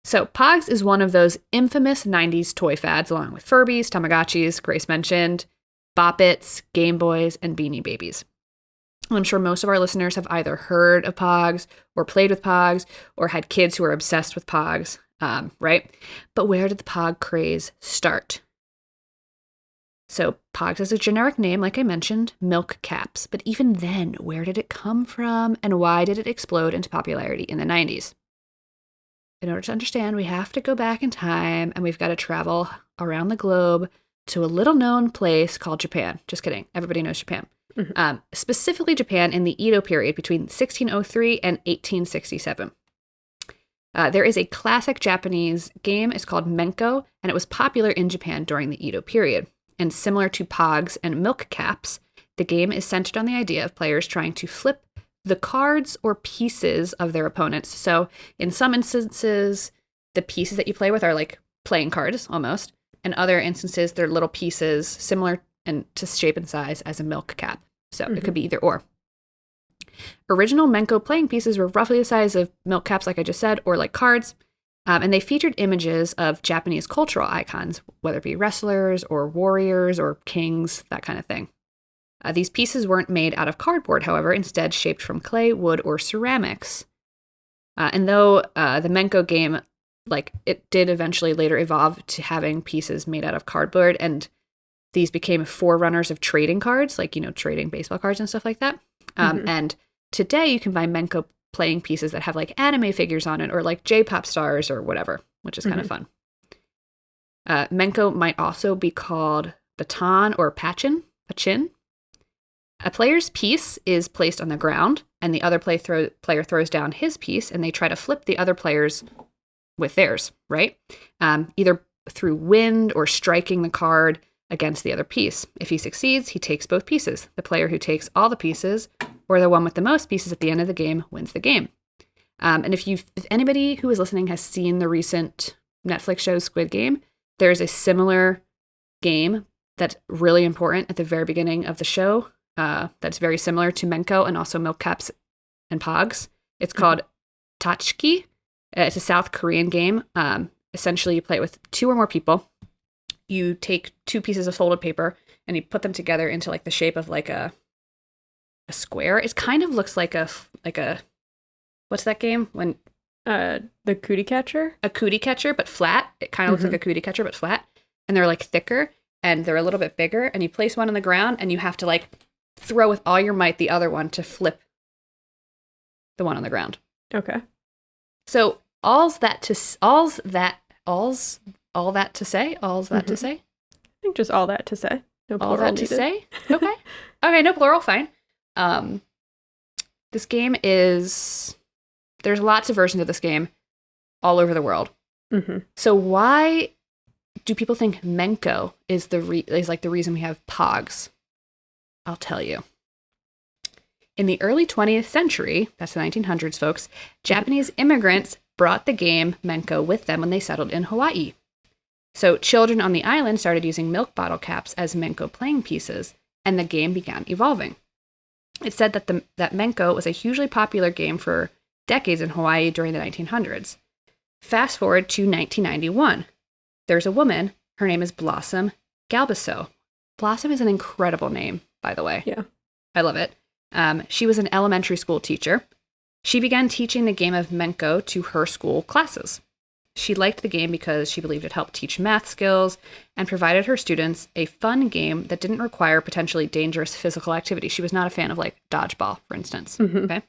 So Pogs is one of those infamous 90s toy fads, along with Furbies, Tamagotchis, Grace mentioned, Bop-Its, Game Boys, and Beanie Babies. I'm sure most of our listeners have either heard of Pogs or played with Pogs or had kids who are obsessed with Pogs, right? But where did the Pog craze start? So Pogs is a generic name, like I mentioned, milk caps. But even then, where did it come from and why did it explode into popularity in the 90s? In order to understand, we have to go back in time and we've got to travel around the globe to a little known place called Japan. Just kidding. Everybody knows Japan. Mm-hmm. Specifically Japan in the Edo period between 1603 and 1867. There is a classic Japanese game. It's called Menko, and it was popular in Japan during the Edo period. And similar to Pogs and milk caps, the game is centered on the idea of players trying to flip the cards or pieces of their opponents. So in some instances, the pieces that you play with are like playing cards almost. In other instances, they're little pieces similar to shape and size as a milk cap. So it could be either or. Original Menko playing pieces were roughly the size of milk caps, like I just said, or like cards. And they featured images of Japanese cultural icons, whether it be wrestlers or warriors or kings, that kind of thing. These pieces weren't made out of cardboard, however, instead shaped from clay, wood, or ceramics. And though the Menko game, it did eventually later evolve to having pieces made out of cardboard, and these became forerunners of trading cards, trading baseball cards and stuff like that. And today you can buy Menko playing pieces that have anime figures on it or J-pop stars or whatever, which is kind of fun. Menko might also be called baton or pachin. A player's piece is placed on the ground and the other player throws down his piece and they try to flip the other players with theirs, right? Either through wind or striking the card against the other piece. If he succeeds, he takes both pieces. The player who takes all the pieces, or the one with the most pieces at the end of the game, wins the game. And if anybody who is listening has seen the recent Netflix show Squid Game, there's a similar game that's really important at the very beginning of the show. That's very similar to Menko and also milk caps and Pogs. It's called Tachki. It's a South Korean game. Essentially, you play it with 2 or more people. You take 2 pieces of folded paper and you put them together into the shape of a square. It kind of looks like a what's that game when the cootie catcher? A cootie catcher, but flat. It kind of looks like a cootie catcher, but flat. And they're thicker and they're a little bit bigger. And you place one on the ground and you have to throw with all your might the other one to flip the one on the ground. Okay. So all's that to say? I think just all that to say. No plural all that needed. to say? Okay. Okay, no plural, fine. This game there's lots of versions of this game all over the world. Mm-hmm. So why do people think Menko is the reason we have Pogs? I'll tell you. In the early 20th century, that's the 1900s, folks, Japanese immigrants brought the game Menko with them when they settled in Hawaii. So children on the island started using milk bottle caps as Menko playing pieces, and the game began evolving. It's said that that Menko was a hugely popular game for decades in Hawaii during the 1900s. Fast forward to 1991. There's a woman. Her name is Blossom Galbaso. Blossom is an incredible name, by the way. Yeah. I love it. She was an elementary school teacher. She began teaching the game of Menko to her school classes. She liked the game because she believed it helped teach math skills and provided her students a fun game that didn't require potentially dangerous physical activity. She was not a fan of dodgeball, for instance. Mm-hmm. Okay.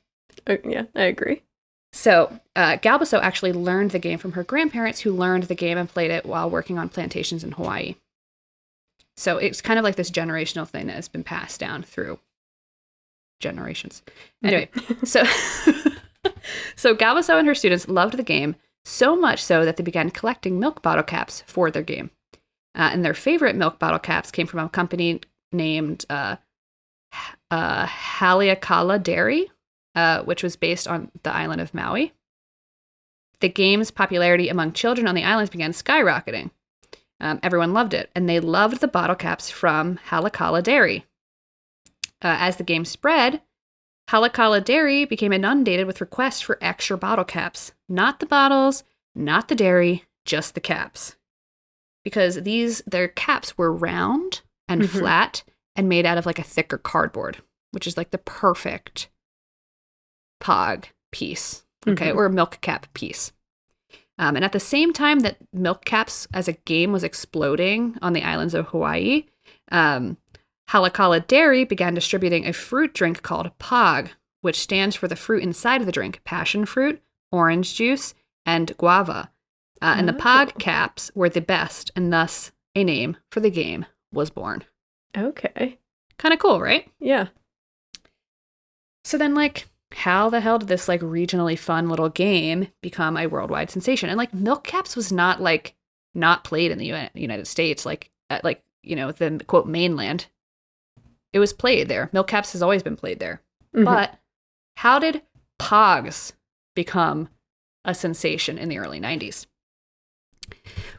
Yeah, I agree. So Galbaso actually learned the game from her grandparents, who learned the game and played it while working on plantations in Hawaii. So it's kind of this generational thing that has been passed down through generations. Anyway, so Galbaso and her students loved the game, so much so that they began collecting milk bottle caps for their game. And their favorite milk bottle caps came from a company named Haleakala Dairy, which was based on the island of Maui. The game's popularity among children on the islands began skyrocketing. Everyone loved it, and they loved the bottle caps from Haleakala Dairy. As the game spread, Haleakala Dairy became inundated with requests for extra bottle caps. Not the bottles, not the dairy, just the caps. Because their caps were round and flat and made out of like a thicker cardboard, which is like the perfect Pog piece, okay, or milk cap piece. And at the same time that milk caps as a game was exploding on the islands of Hawaii, Halakala Dairy began distributing a fruit drink called Pog, which stands for the fruit inside of the drink, passion fruit, orange juice, and guava. And the Pog caps were the best, and thus a name for the game was born. Okay. Kind of cool, right? Yeah. So then, like, how the hell did this, like, regionally fun little game become a worldwide sensation? And, like, milk caps was not, like, not played in the United States, like, the, quote, mainland. It was played there. Milk caps has always been played there. But how did Pogs become a sensation in the early 90s?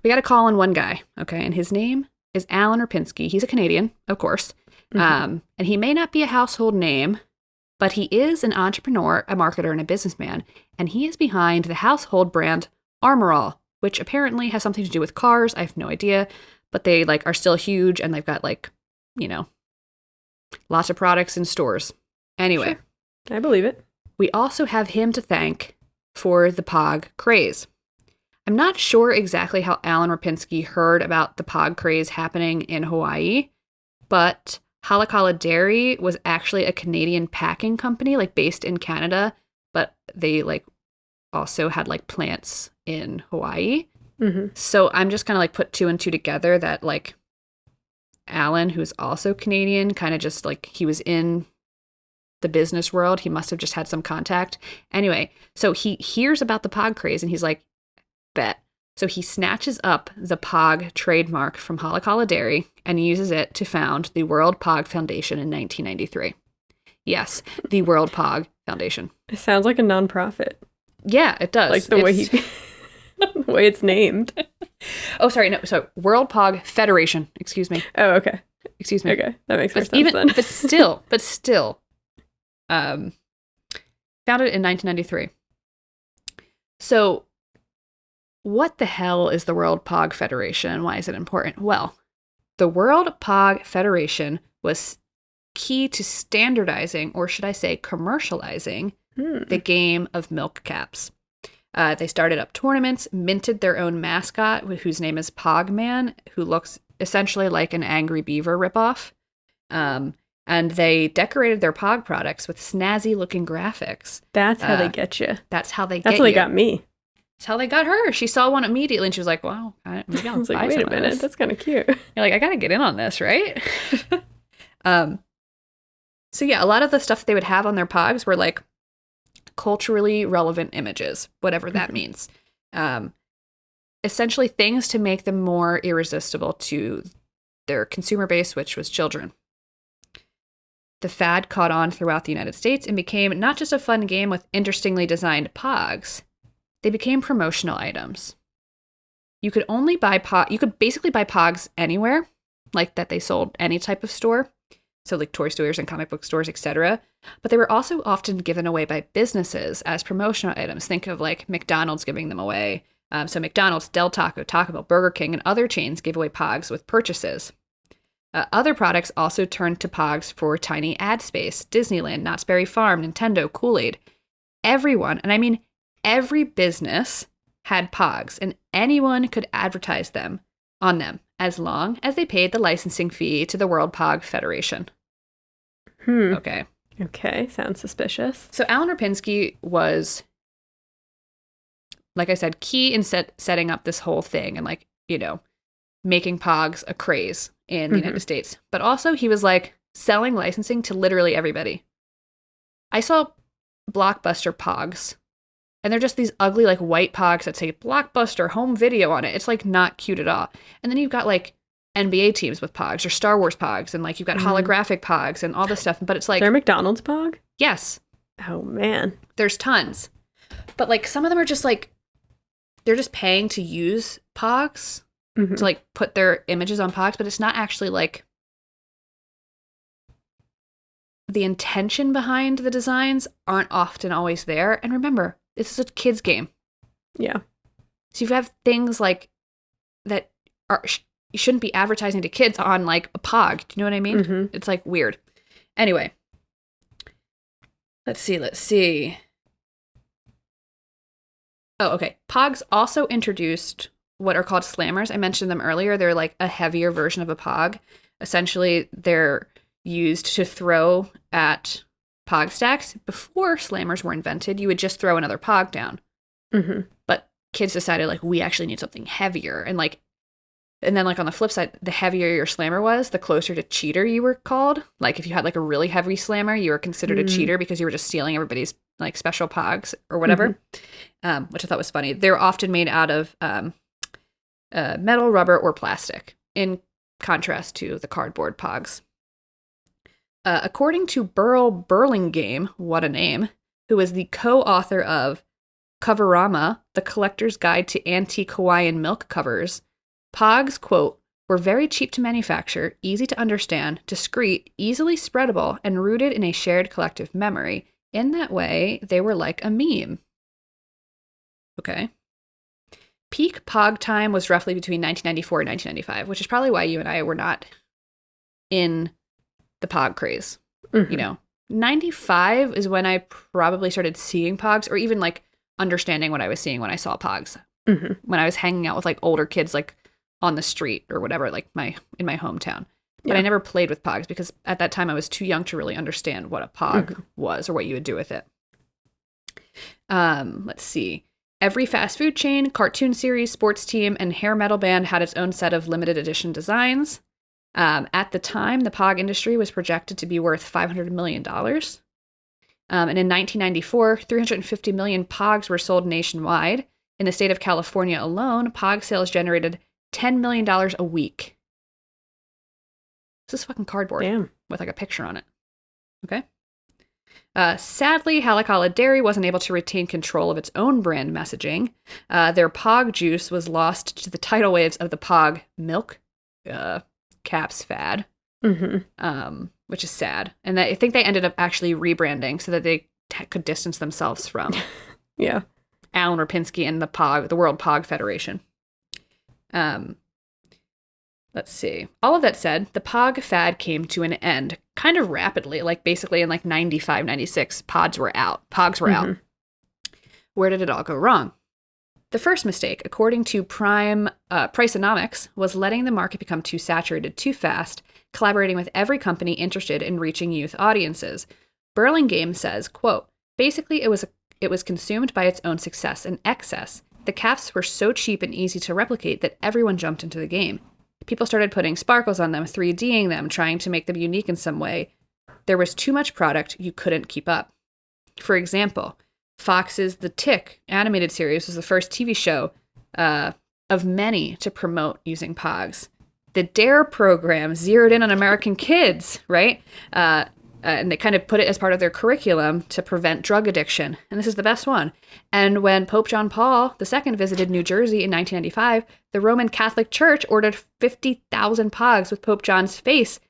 We got to call on one guy, okay? And his name is Alan Rapinski. He's a Canadian, of course. And he may not be a household name, but he is an entrepreneur, a marketer, and a businessman. And he is behind the household brand Armor All, which apparently has something to do with cars. I have no idea. But they, like, are still huge, and they've got, like, you know, lots of products in stores. Anyway. Sure. I believe it. We also have him to thank for the Pog craze. I'm not sure exactly how Alan Rapinski heard about the Pog craze happening in Hawaii, but Halakala Dairy was actually a Canadian packing company, like, based in Canada, but they, like, also had, like, plants in Hawaii. So I'm just kind of, like, put two and two together that, like, Alan, who's also Canadian, kind of just, like, he was in the business world. He must have just had some contact. Anyway, so he hears about the Pog craze, and he's like, bet. So he snatches up the Pog trademark from Halakala Dairy and uses it to found the World Pog Foundation in 1993. Yes, the World Pog Foundation. It sounds like a nonprofit. Yeah, it does. Like the way the way it's named. Oh, sorry, no. So World Pog Federation. Excuse me. Oh, okay. Excuse me. Okay, that makes more sense then. But still, founded in 1993. So, what the hell is the World Pog Federation, and why is it important? Well, the World Pog Federation was key to standardizing, or should I say commercializing, the game of milk caps. They started up tournaments, minted their own mascot, whose name is Pogman, who looks essentially like an Angry Beaver ripoff. And they decorated their Pog products with snazzy-looking graphics. That's how they get you. That's how they That's how they got me. That's how they got her. She saw one immediately, and she was like, wow, maybe I'll I was like, buy wait some a of minute, this. that's kind of cute. You're like, I gotta get in on this, right? So yeah, a lot of the stuff they would have on their Pogs were, like, culturally relevant images, whatever that means. Essentially things to make them more irresistible to their consumer base, which was children. The fad caught on throughout the United States and became not just a fun game with interestingly designed Pogs, they became promotional items. You could basically buy Pogs anywhere, like that they sold any type of store. So like toy stores and comic book stores, etc. But they were also often given away by businesses as promotional items. Think of like McDonald's giving them away. So McDonald's, Del Taco, Taco Bell, Burger King, and other chains gave away Pogs with purchases. Other products also turned to Pogs for tiny ad space. Disneyland, Knott's Berry Farm, Nintendo, Kool-Aid. Everyone, and I mean every business, had Pogs, and anyone could advertise them on them as long as they paid the licensing fee to the World Pog Federation. Okay. Okay, sounds suspicious. So Alan Rapinski was, like I said, key in setting up this whole thing and, like, you know, making Pogs a craze in the United States. But also he was, like, selling licensing to literally everybody. I saw Blockbuster Pogs, and they're just these ugly, like, white Pogs that say Blockbuster Home Video on it. It's, like, not cute at all. And then you've got, like, NBA teams with Pogs or Star Wars Pogs, and, like, you've got holographic Pogs and all this stuff. But it's like... Is there a McDonald's Pog? Yes. Oh, man. There's tons. But, like, some of them are just, like... They're just paying to use Pogs to, like, put their images on Pogs, but it's not actually, like... The intention behind the designs aren't often always there. And remember, this is a kid's game. Yeah. So you have things like that you shouldn't be advertising to kids on like a Pog. Do you know what I mean? Mm-hmm. It's like weird. Anyway, let's see. Oh, okay. Pogs also introduced what are called slammers. I mentioned them earlier. They're like a heavier version of a Pog. Essentially, they're used to throw at Pog stacks. Before slammers were invented, you would just throw another Pog down. Mm-hmm. But kids decided like we actually need something heavier, and then like on the flip side, the heavier your slammer was, the closer to cheater you were called. Like if you had like a really heavy slammer, you were considered a cheater because you were just stealing everybody's like special Pogs or whatever, which I thought was funny. They're often made out of metal, rubber, or plastic, in contrast to the cardboard Pogs. According to Burl Burlingame, what a name, who is the co-author of Coverama, The Collector's Guide to Antique Hawaiian Milk Covers, Pogs, quote, were very cheap to manufacture, easy to understand, discreet, easily spreadable, and rooted in a shared collective memory. In that way, they were like a meme. Okay. Peak Pog time was roughly between 1994 and 1995, which is probably why you and I were not in the Pog craze. Mm-hmm. You know, 95 is when I probably started seeing Pogs, or even like understanding what I was seeing when I saw Pogs. Mm-hmm. When I was hanging out with like older kids, like on the street or whatever, like in my hometown. But I never played with Pogs because at that time I was too young to really understand what a Pog was or what you would do with it. Let's see. Every fast food chain, cartoon series, sports team, and hair metal band had its own set of limited edition designs. At the time, the Pog industry was projected to be worth $500 million. And in 1994, 350 million Pogs were sold nationwide. In the state of California alone, Pog sales generated $10 million a week. This is fucking cardboard. Damn. With like a picture on it. Okay. Sadly, Haleakala Dairy wasn't able to retain control of its own brand messaging. Their Pog juice was lost to the tidal waves of the Pog milk caps fad, which is sad. And I think they ended up actually rebranding so that they could distance themselves from Alan Rapinski and the World Pog Federation. Let's see. All of that said, the Pog fad came to an end kind of rapidly, like basically in like 95, 96, Pogs were out. Where did it all go wrong? The first mistake, according to Priceonomics, was letting the market become too saturated too fast, collaborating with every company interested in reaching youth audiences. Burlingame says, quote, basically it was consumed by its own success and excess. The caps were so cheap and easy to replicate that everyone jumped into the game. People started putting sparkles on them, 3D'ing them, trying to make them unique in some way. There was too much product, you couldn't keep up. For example, Fox's The Tick animated series was the first TV show of many to promote using Pogs. The Dare program zeroed in on American kids, right? And they kind of put it as part of their curriculum to prevent drug addiction. And this is the best one. And when Pope John Paul II visited New Jersey in 1995, the Roman Catholic Church ordered 50,000 Pogs with Pope John's face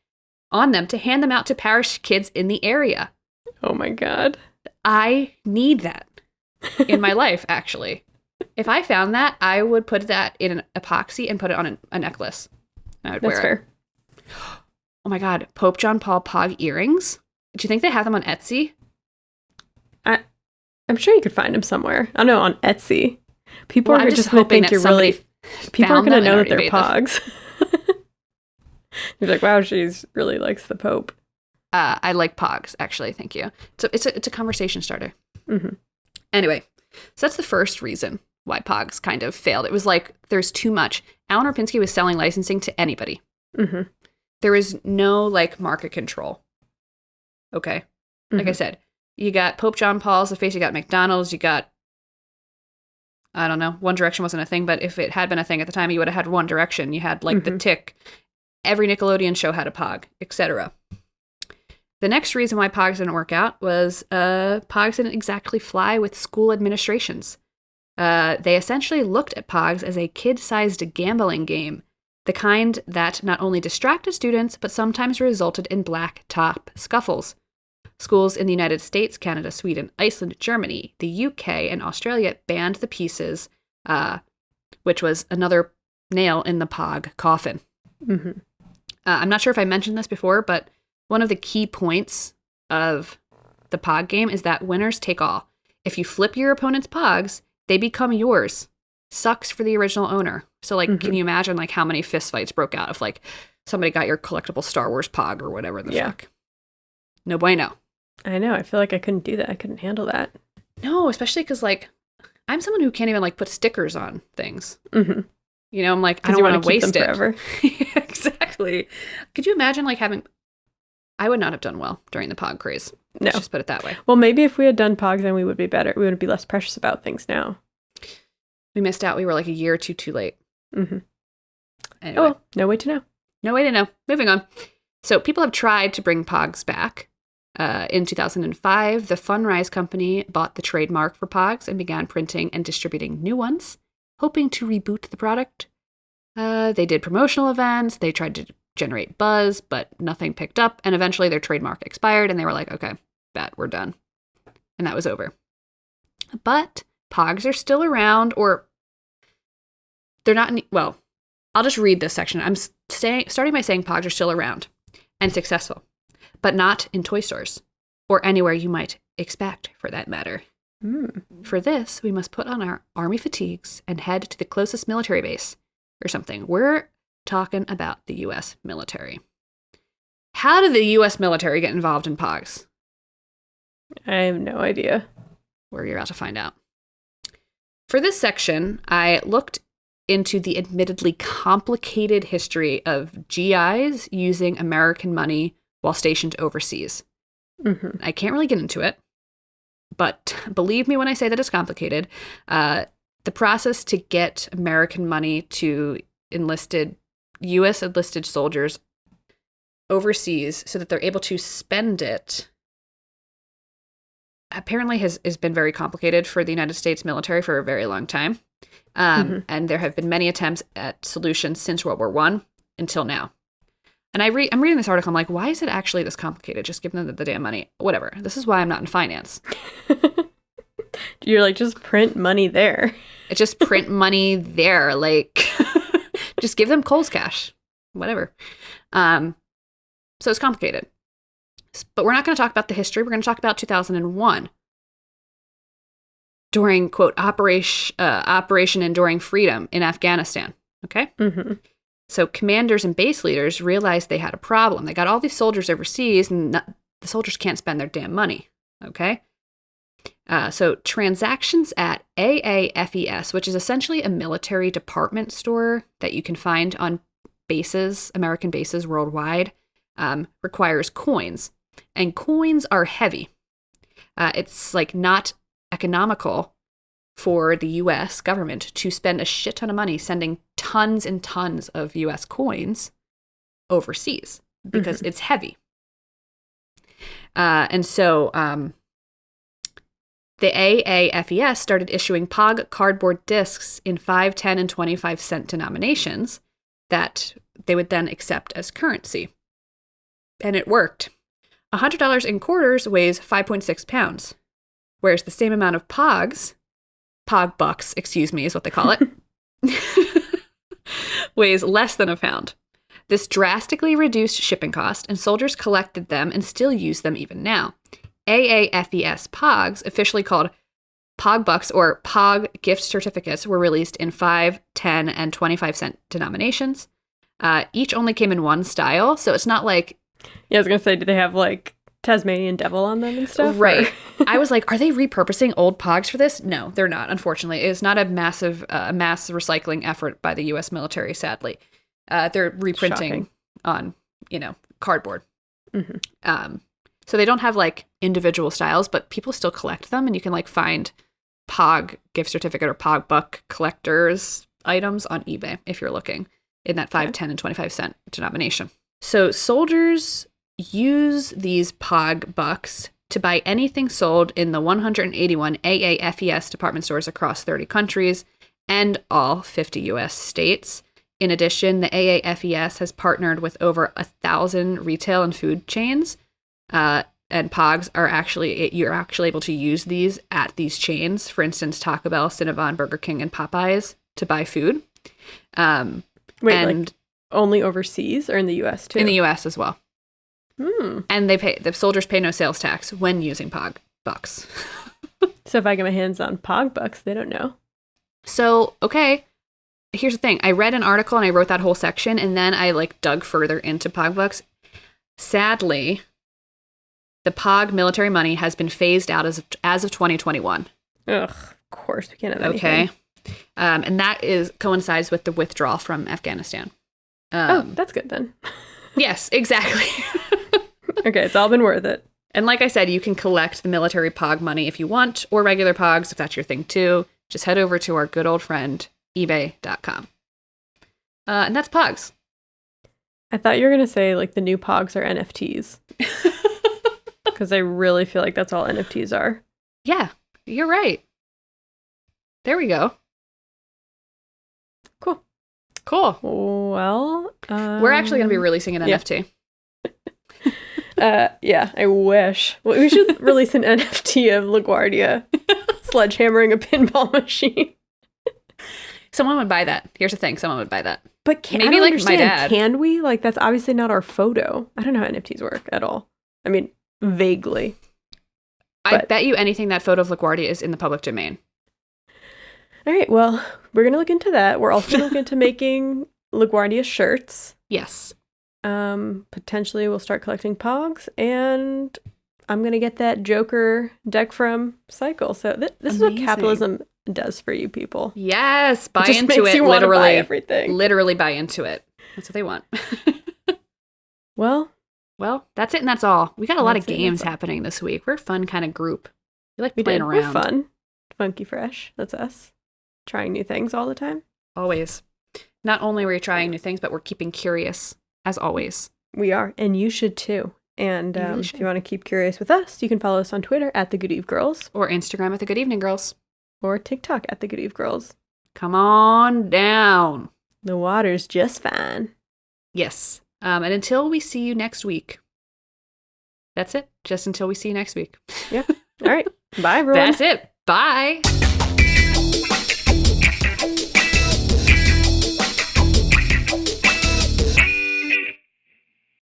on them to hand them out to parish kids in the area. Oh my God. I need that in my life, actually. If I found that, I would put that in an epoxy and put it on a necklace. I would wear it. That's fair. Oh my God. Pope John Paul Pog earrings? Do you think they have them on Etsy? I'm sure you could find them somewhere. I don't know, on Etsy. People are just going to think you're really... People are going to know that they're Pogs. You're like, wow, she really likes the Pope. I like Pogs, actually. Thank you. So it's a conversation starter. Anyway, so that's the first reason why Pogs kind of failed. It was like, there's too much. Alan Rapinski was selling licensing to anybody. There was no like market control. Okay. Like I said, you got Pope John Paul's the face, you got McDonald's, you got, I don't know, One Direction wasn't a thing, but if it had been a thing at the time, you would have had One Direction. You had like The Tick. Every Nickelodeon show had a Pog, etc. The next reason why Pogs didn't work out was Pogs didn't exactly fly with school administrations. They essentially looked at Pogs as a kid-sized gambling game, the kind that not only distracted students, but sometimes resulted in black top scuffles. Schools in the United States, Canada, Sweden, Iceland, Germany, the UK, and Australia banned the pieces which was another nail in the Pog coffin. Mm-hmm. I'm not sure if I mentioned this before, but one of the key points of the Pog game is that winners take all. If you flip your opponent's Pogs, they become yours. Sucks for the original owner. So, like, can you imagine, like, how many fistfights broke out if, like, somebody got your collectible Star Wars Pog or whatever the fuck? No bueno. I know. I feel like I couldn't do that. I couldn't handle that. No, especially because, like, I'm someone who can't even, like, put stickers on things. Mm-hmm. You know, I'm like, I don't want to waste them it. Forever. Exactly. Could you imagine, like, I would not have done well during the Pog craze. No. Let's just put it that way. Well, maybe if we had done Pogs, then we would be better. We would be less precious about things now. We missed out. We were like a year or two too late. Mm-hmm. Anyway. Oh, well, no way to know. No way to know. Moving on. So people have tried to bring Pogs back. In 2005, the Funrise Company bought the trademark for Pogs and began printing and distributing new ones, hoping to reboot the product. They did promotional events. They tried to generate buzz, but nothing picked up. And eventually their trademark expired and they were like, okay, bet, we're done. And that was over. But Pogs are still around, or they're not, well, I'll just read this section. I'm starting by saying Pogs are still around and successful, but not in toy stores or anywhere you might expect, for that matter. For this, we must put on our army fatigues and head to the closest military base or something. We're talking about the U.S. military. How did the U.S. military get involved in Pogs? I have no idea. Well, you're about to find out. For this section, I looked into the admittedly complicated history of GIs using American money while stationed overseas. Mm-hmm. I can't really get into it, but believe me when I say that it's complicated. The process to get American money to U.S. enlisted soldiers overseas so that they're able to spend it apparently has been very complicated for the United States military for a very long time. And there have been many attempts at solutions since World War I until now. And I'm reading this article, I'm like, why is it actually this complicated? Just give them the damn money. Whatever. This is why I'm not in finance. You're like, just print money there. Just print money there. Like, just give them Kohl's cash. Whatever. So it's complicated. But we're not going to talk about the history. We're going to talk about 2001. During, quote, Operation Enduring Freedom in Afghanistan. Okay? Mm-hmm. So commanders and base leaders realized they had a problem. They got all these soldiers overseas, and the soldiers can't spend their damn money. Okay? So transactions at AAFES, which is essentially a military department store that you can find on bases, American bases worldwide, requires coins. And coins are heavy. It's like not economical for the U.S. government to spend a shit ton of money sending tons and tons of U.S. coins overseas because it's heavy. And so the AAFES started issuing Pog cardboard discs in 5, 10, and 25 cent denominations that they would then accept as currency. And it worked. $100 in quarters weighs 5.6 pounds, whereas the same amount of Pog bucks, is what they call it, weighs less than a pound. This drastically reduced shipping cost, and soldiers collected them and still use them even now. AAFES Pogs, officially called Pog bucks or Pog gift certificates, were released in 5, 10, and 25 cent denominations. Each only came in one style, so it's not like... Yeah, I was going to say, do they have, like, Tasmanian devil on them and stuff? Right. I was like, are they repurposing old Pogs for this? No, they're not, unfortunately. It's not a mass recycling effort by the U.S. military, sadly. They're reprinting on, cardboard. Mm-hmm. So they don't have, like, individual styles, but people still collect them, and you can, like, find Pog gift certificate or Pog buck collectors items on eBay if you're looking in that 5, 10, and 25 cent denomination. So soldiers use these Pog bucks to buy anything sold in the 181 AAFES department stores across 30 countries and all 50 U.S. states. In addition, the AAFES has partnered with over 1,000 retail and food chains and Pogs are actually, you're actually able to use these at these chains. For instance, Taco Bell, Cinnabon, Burger King, and Popeyes to buy food. Wait, like only overseas or in the U.S. too? In the U.S. as well. Hmm. And the soldiers pay no sales tax when using Pog bucks. So if I get my hands on Pog bucks, they don't know. So, okay. Here's the thing. I read an article and I wrote that whole section, and then I like dug further into Pog bucks. Sadly, the Pog military money has been phased out as of 2021. Ugh, of course we can't have anything. Okay. And that coincides with the withdrawal from Afghanistan. That's good then. Yes, exactly. Okay, it's all been worth it. And like I said, you can collect the military Pog money if you want, or regular Pogs if that's your thing too. Just head over to our good old friend, ebay.com. And that's Pogs. I thought you were going to say like the new Pogs are NFTs. Because I really feel like that's all NFTs are. Yeah, you're right. There we go. Cool. Well, we're actually going to be releasing an NFT. Yeah, I wish. Well, we should release an NFT of LaGuardia sledgehammering a pinball machine. Someone would buy that. Here's the thing. Someone would buy that. But maybe I don't like understand. my dad. Can we? Like, that's obviously not our photo. I don't know how NFTs work at all. I mean, vaguely. I bet you anything that photo of LaGuardia is in the public domain. All right, well, we're going to look into that. We're also going to look into making LaGuardia shirts. Yes. Potentially we'll start collecting Pogs, and I'm going to get that Joker deck from Cycle. So this is what capitalism does for you people. Yes, buy into makes it, you wanna literally. buy everything. Literally buy into it. That's what they want. Well, that's it and that's all. We got a lot of That's it, games that's all. happening this week. We're a fun kind of group. We like we playing did. around. We're fun. Funky fresh. That's us. Trying new things all the time. Always. Not only are we trying new things, but we're keeping curious, as always. We are, and you should too. And You really if should. you want to keep curious with us, you can follow us on Twitter at The Good Eve Girls Or Instagram at the Good Evening Girls. or TikTok at The Good Eve Girls. Come on down. The water's just fine. Yes. And until we see you next week. That's it. Just until we see you next week. Yeah. All right. Bye, everyone. That's it. Bye.